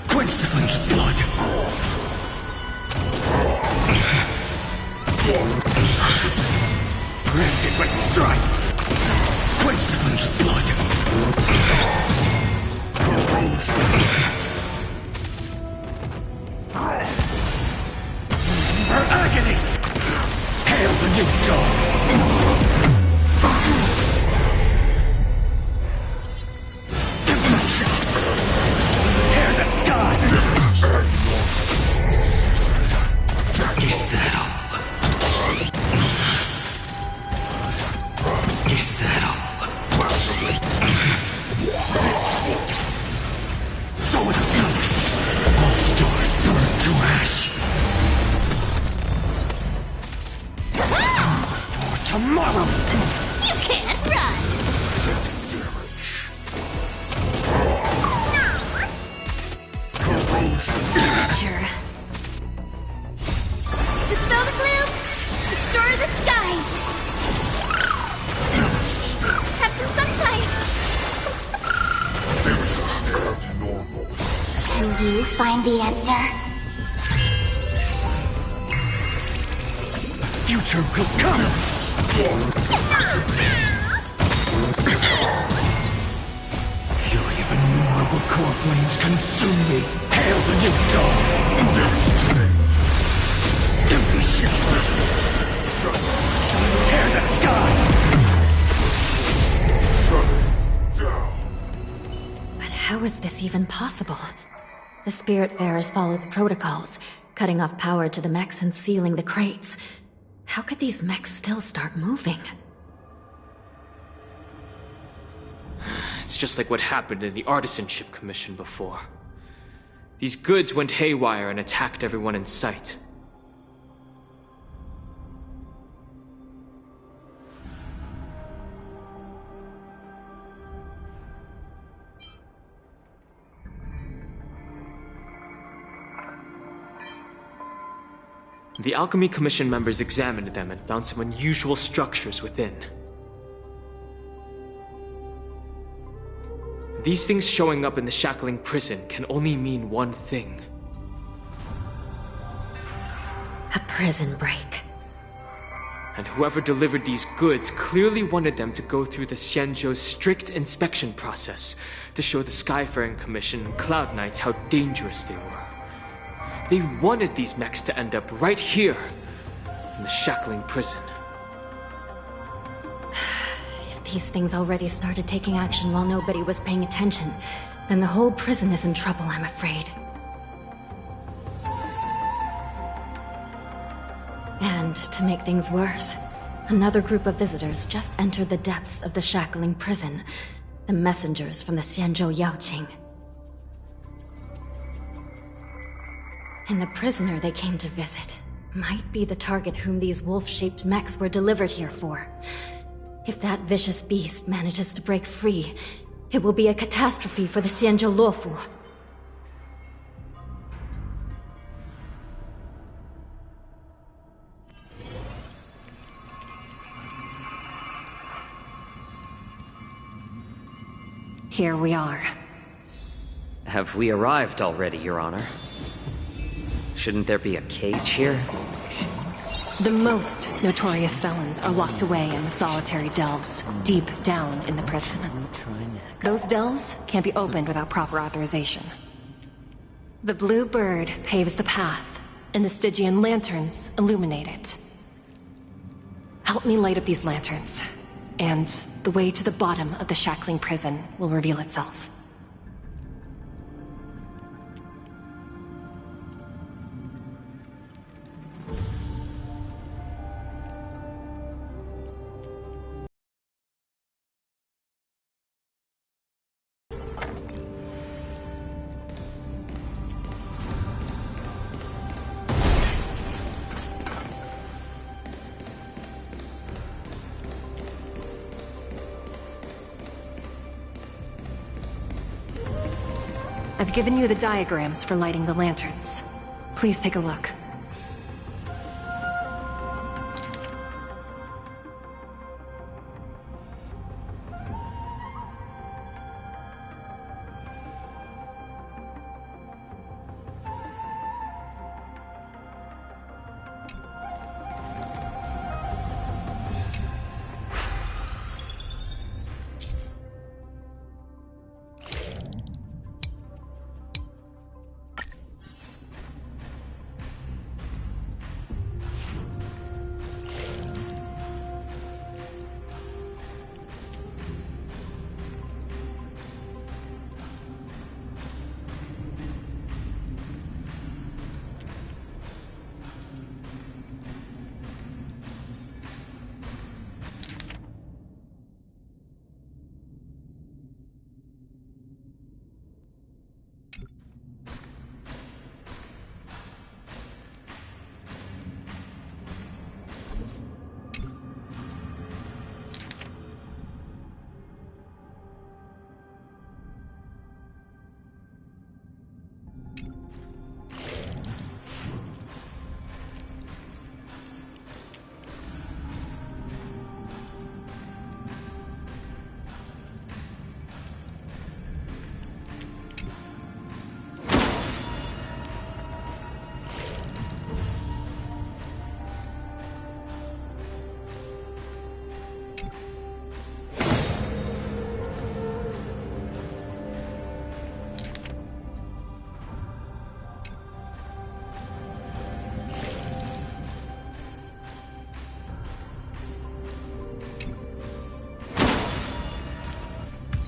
Quench the flames of blood! Branded with strife! Quench the flames of blood! Her agony! Hail the new dawn! Tear the sky! Is that all? Is that all? So without salvage, all stars burn to ash. For tomorrow! You can't run! Sure. Dispel the gloom! Restore the skies! Have some sunshine! Can you find the answer? Future will come! Fury of innumerable core flames consume me! Hail the new dawn! Empty ship! Tear the sky! But how is this even possible? The Spiritfarers follow the protocols, cutting off power to the mechs and sealing the crates. How could these mechs still start moving? It's just like what happened in the Artisanship Commission before. These goods went haywire and attacked everyone in sight. The Alchemy Commission members examined them and found some unusual structures within. These things showing up in the shackling prison can only mean one thing. A prison break. And whoever delivered these goods clearly wanted them to go through the Xianzhou's strict inspection process to show the Skyfaring Commission and Cloud Knights how dangerous they were. They wanted these mechs to end up right here, in the shackling prison. If these things already started taking action while nobody was paying attention, then the whole prison is in trouble, I'm afraid. And to make things worse, another group of visitors just entered the depths of the shackling prison. The messengers from the Xianzhou Yaoqing. And the prisoner they came to visit might be the target whom these wolf-shaped mechs were delivered here for. If that vicious beast manages to break free, it will be a catastrophe for the Xianzhou Luofu. Here we are. Have we arrived already, Your Honor? Shouldn't there be a cage here? The most notorious felons are locked away in the solitary delves, deep down in the prison. Those delves can't be opened without proper authorization. The blue bird paves the path, and the Stygian lanterns illuminate it. Help me light up these lanterns, and the way to the bottom of the shackling prison will reveal itself. I've given you the diagrams for lighting the lanterns. Please take a look.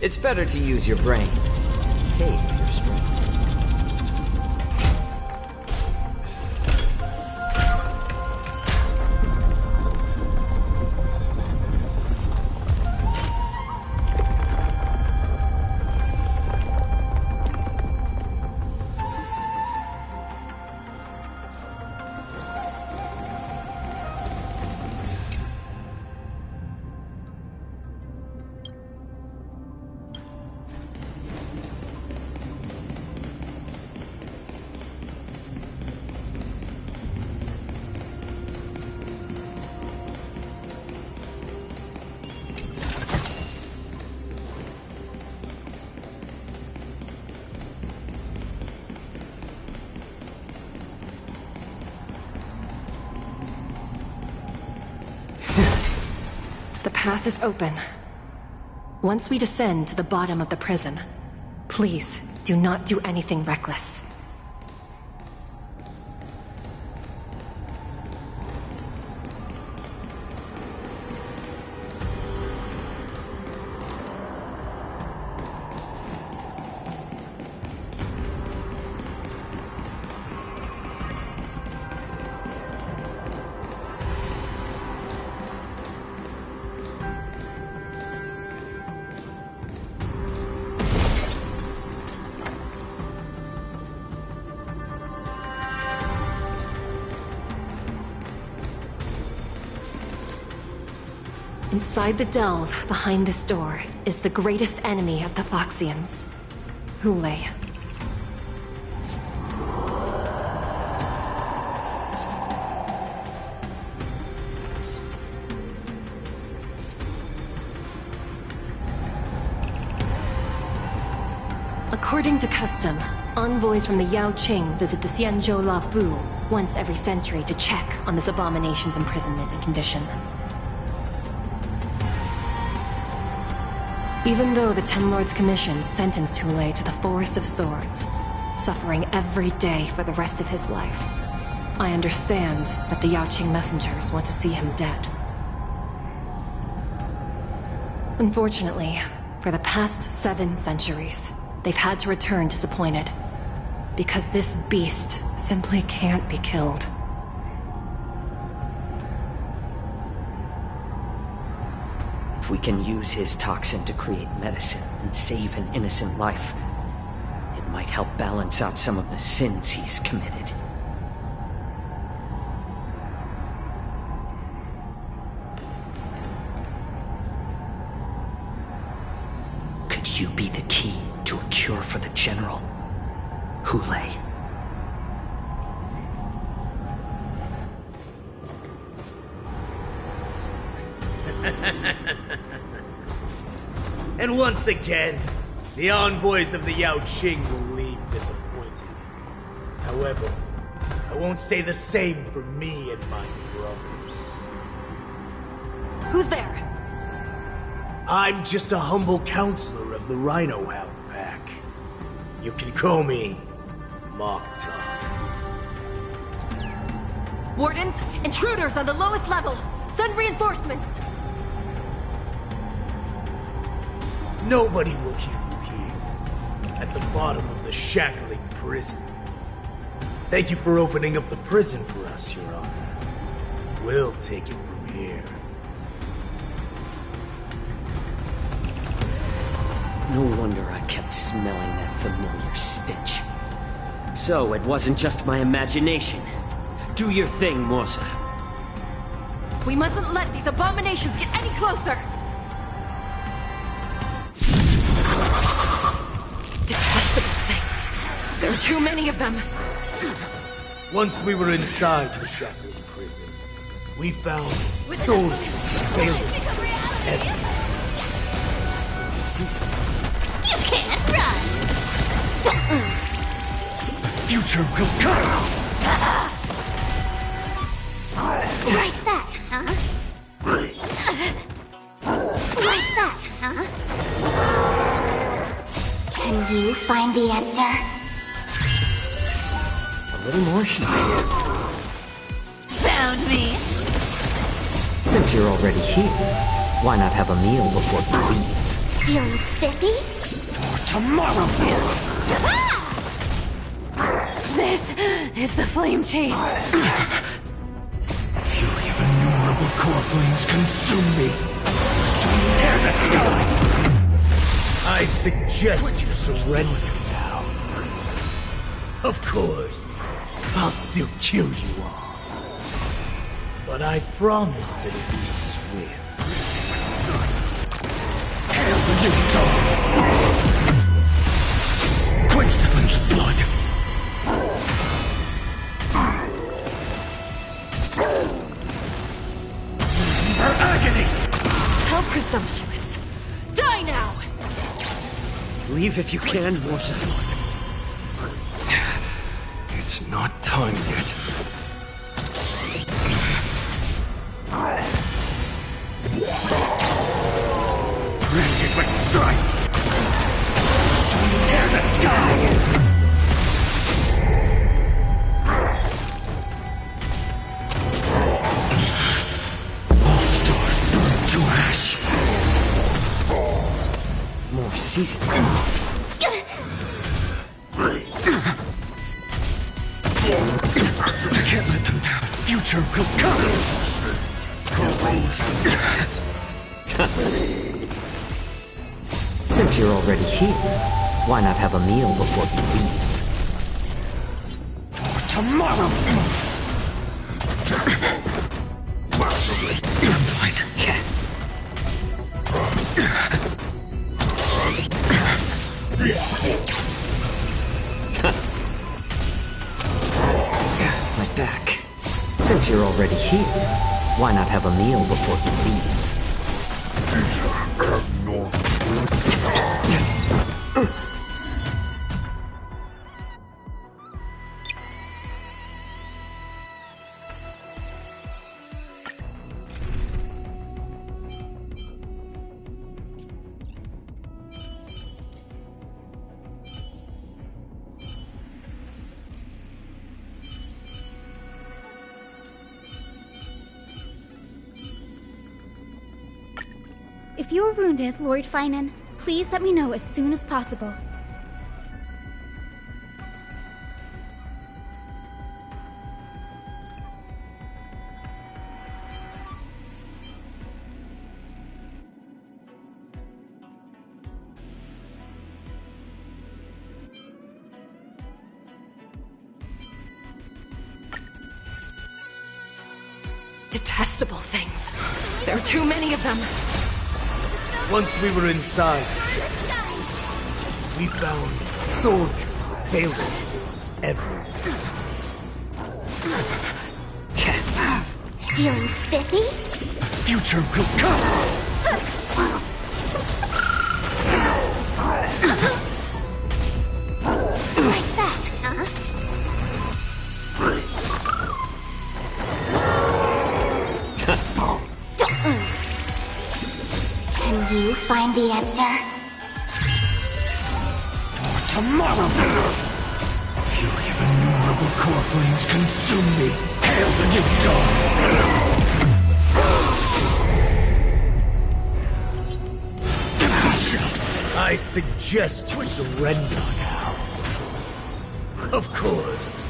It's better to use your brain. Save your strength. path is open. Once we descend to the bottom of the prison, please do not do anything reckless. Inside the delve, behind this door, is the greatest enemy of the Foxians, Hule. According to custom, envoys from the Yao Qing visit the Xianzhou La Fu once every century to check on this abomination's imprisonment and condition. Even though the Ten Lords Commission sentenced Hule to the Forest of Swords, suffering every day for the rest of his life, I understand that the Yao Qing messengers want to see him dead. Unfortunately, for the past 7 centuries, they've had to return disappointed, because this beast simply can't be killed. If we can use his toxin to create medicine and save an innocent life, it might help balance out some of the sins he's committed. Could you be the key to a cure for the General, Hule? And once again, the envoys of the Yao Qing will leave disappointed. However, I won't say the same for me and my brothers. Who's there? I'm just a humble counselor of the Rhino Hound Pack. You can call me Mockton. Wardens, intruders on the lowest level! Send reinforcements! Nobody will hear you here, at the bottom of the shackling prison. Thank you for opening up the prison for us, Your Honor. We'll take it from here. No wonder I kept smelling that familiar stench. So it wasn't just my imagination. Do your thing, Morsa. We mustn't let these abominations get any closer! Detestable things. There are too many of them. Once we were inside the shackling prison, we found soldiers failing everywhere. You can't run! The future will come! Like that, huh? Like that, huh? Can you find the answer? A little more heat here. Found me. Since you're already here, why not have a meal before you leave? Feeling spiffy? For tomorrow! This is the flame chase. Fury of innumerable core flames consume me. So tear the sky! I suggest you surrender now. Of course, I'll still kill you all. But I promise it'll be swift. Hail the new dawn! Quench the flames of blood! Her agony! How presumptuous! Die now! Leave if you can, Morsa. It's not time yet. Granted with strife! Sun tear the sky! To ash. More seasoning. I can't let them down. Future will come. Since you're already here, why not have a meal before you leave? For tomorrow. I'm fine. My back. Since you're already here, why not have a meal before you leave? If you're wounded, Lord Finan, please let me know as soon as possible. Detestable things. There are too many of them. Once we were inside, we found soldiers of Halo Force everywhere. Feeling spiffy? The future will come! Like that, huh? Can you find the answer? For tomorrow! Fury of innumerable core flames consume me! Hail the new dawn! I suggest you surrender now. Of course,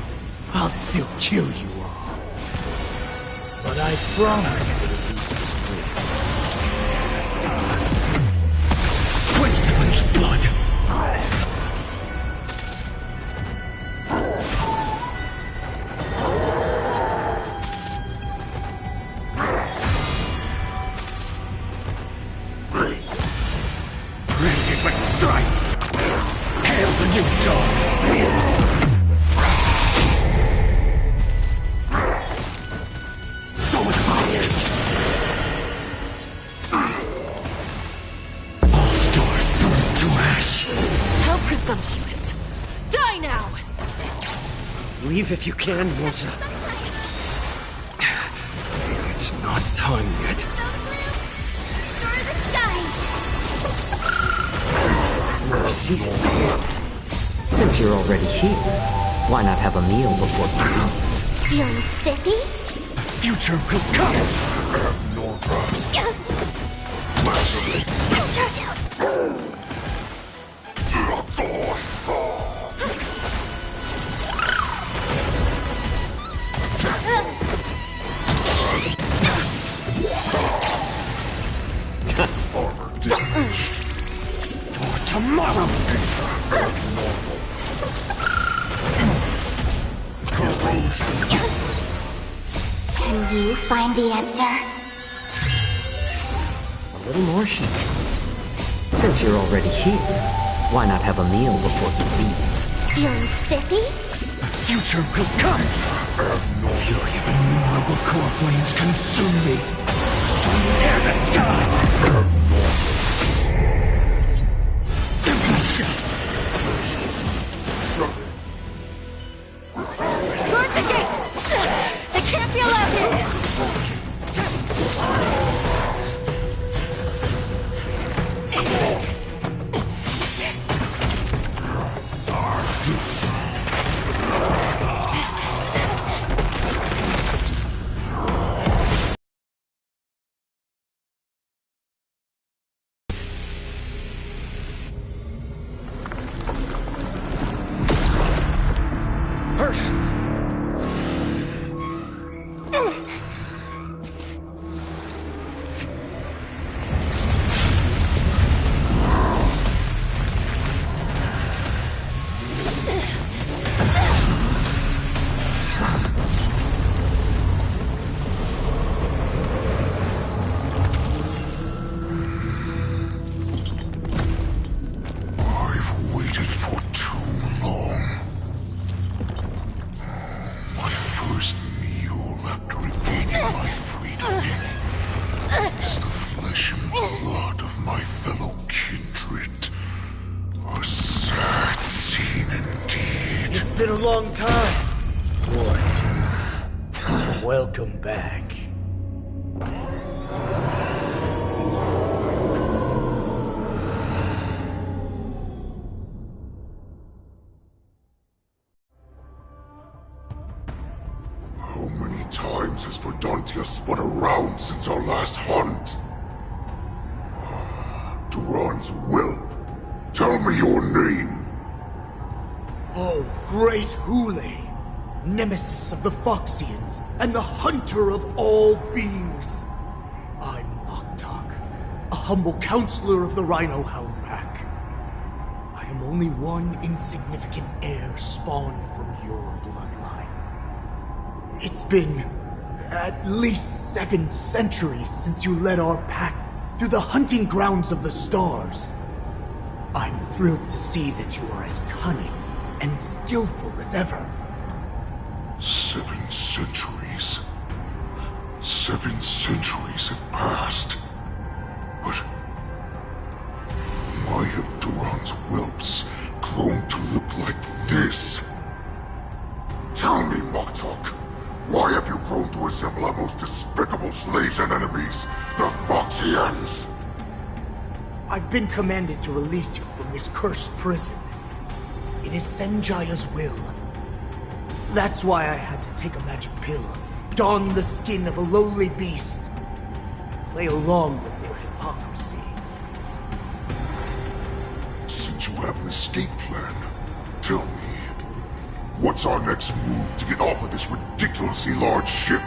I'll still kill you all. But I promise it'll be swift. Quench the Twin's blood! Granted with strife! Hail the new dawn! So it is! All stars burn to ash! How presumptuous! Die now! Leave if you can, Moza. It's not time yet. More seasoning. Since you're already here, why not have a meal before you leave? Feeling spiffy? Future will come! For tomorrow! Can you find the answer? A little more heat. Since you're already here, why not have a meal before you leave? Feeling spiffy? Future will come! Fury of innumerable core flames consume me! Sun tear the sky! Guard the gate! They can't be allowed in! Been a long time, boy. Welcome back. How many times has Verdantia spun around since our last hunt? Duran's whelp. Tell me your name. Oh, great Hule, nemesis of the Foxians, and the hunter of all beings. I'm Moktok, a humble counselor of the Rhino Hound Pack. I am only one insignificant heir spawned from your bloodline. It's been at least 7 centuries since you led our pack through the hunting grounds of the stars. I'm thrilled to see that you are as cunning and skillful as ever. 7 centuries. 7 centuries have passed. But why have Duran's whelps grown to look like this? Tell me, Moktok, why have you grown to resemble our most despicable slaves and enemies, the Foxians? I've been commanded to release you from this cursed prison. It is Senjaya's will. That's why I had to take a magic pill, don the skin of a lowly beast, and play along with their hypocrisy. Since you have an escape plan, tell me, what's our next move to get off of this ridiculously large ship?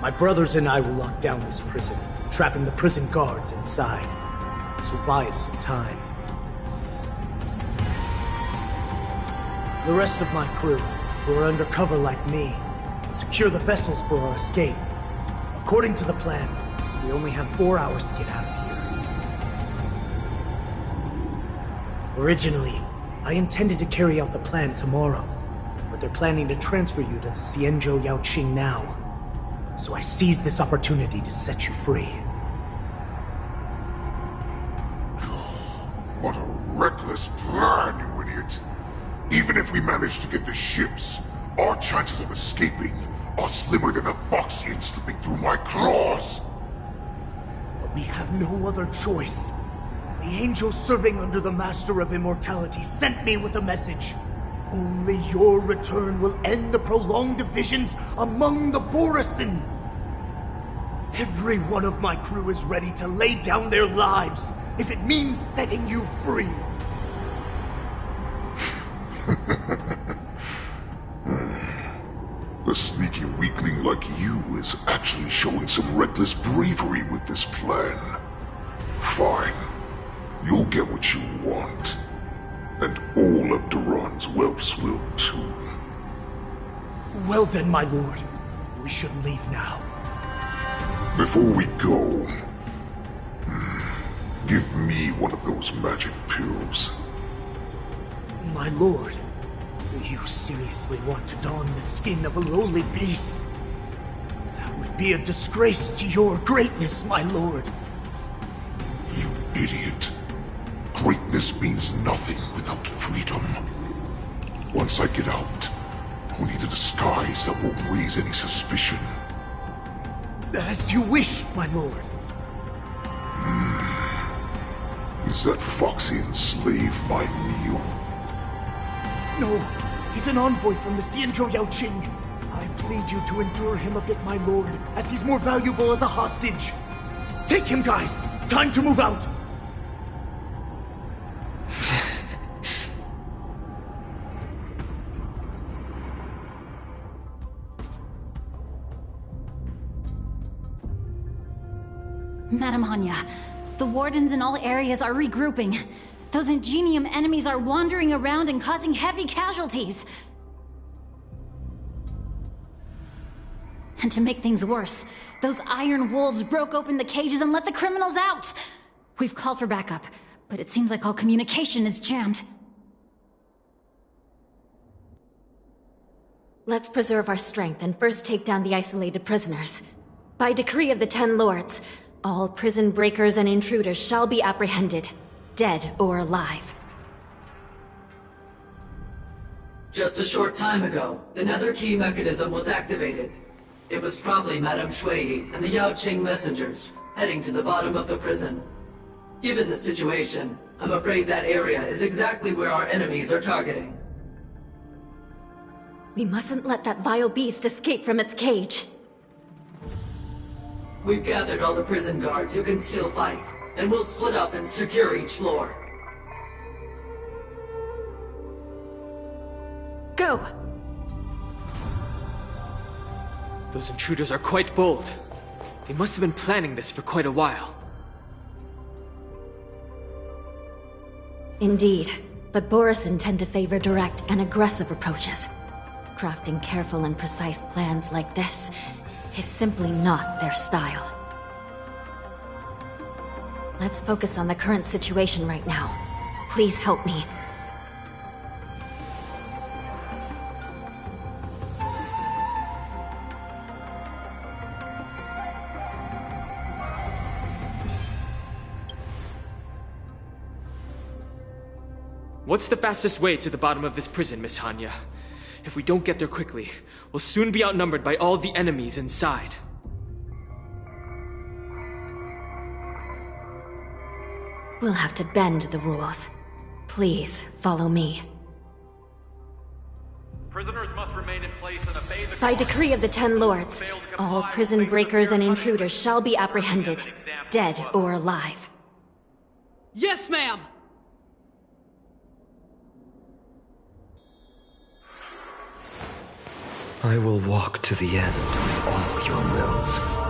My brothers and I will lock down this prison, trapping the prison guards inside. This will buy us some time. The rest of my crew, who are undercover like me, will secure the vessels for our escape. According to the plan, we only have 4 hours to get out of here. Originally, I intended to carry out the plan tomorrow, but they're planning to transfer you to the Xianzhou Yaoqing now. So I seized this opportunity to set you free. What a reckless plan, you idiot! Even if we manage to get the ships, our chances of escaping are slimmer than a Foxian slipping through my claws! But we have no other choice. The angel serving under the Master of Immortality sent me with a message. Only your return will end the prolonged divisions among the Borisin. Every one of my crew is ready to lay down their lives if it means setting you free. A sneaky weakling like you is actually showing some reckless bravery with this plan. Fine. You'll get what you want. And all of Duran's whelps will too. Well then, my lord. We should leave now. Before we go, give me one of those magic pills. My lord, do you seriously want to don the skin of a lowly beast? That would be a disgrace to your greatness, my lord. You idiot. Greatness means nothing without freedom. Once I get out, I'll need a disguise that won't raise any suspicion. As you wish, my lord. Is that Foxian slave my meal? No, he's an envoy from the Xianzhou Yaoqing. I plead you to endure him a bit, my lord, as he's more valuable as a hostage. Take him, guys! Time to move out! Madam Hanya, the wardens in all areas are regrouping. Those Ingenium enemies are wandering around and causing heavy casualties. And to make things worse, those iron wolves broke open the cages and let the criminals out! We've called for backup, but it seems like all communication is jammed. Let's preserve our strength and first take down the isolated prisoners. By decree of the 10 Lords, all prison breakers and intruders shall be apprehended, dead or alive. Just a short time ago, the nether key mechanism was activated. It was probably Madame Shui and the Yaoqing messengers, heading to the bottom of the prison. Given the situation, I'm afraid that area is exactly where our enemies are targeting. We mustn't let that vile beast escape from its cage. We've gathered all the prison guards who can still fight, and we'll split up and secure each floor. Go! Those intruders are quite bold. They must have been planning this for quite a while. Indeed, but Borisin tend to favor direct and aggressive approaches. Crafting careful and precise plans like this is simply not their style. Let's focus on the current situation right now. Please help me. What's the fastest way to the bottom of this prison, Miss Hanya? If we don't get there quickly, we'll soon be outnumbered by all the enemies inside. We'll have to bend the rules. Please, follow me. Prisoners must remain in place and obey the By decree of the 10 Lords, all prison breakers and intruders shall be apprehended, dead or alive. Yes, ma'am! I will walk to the end of all your wills.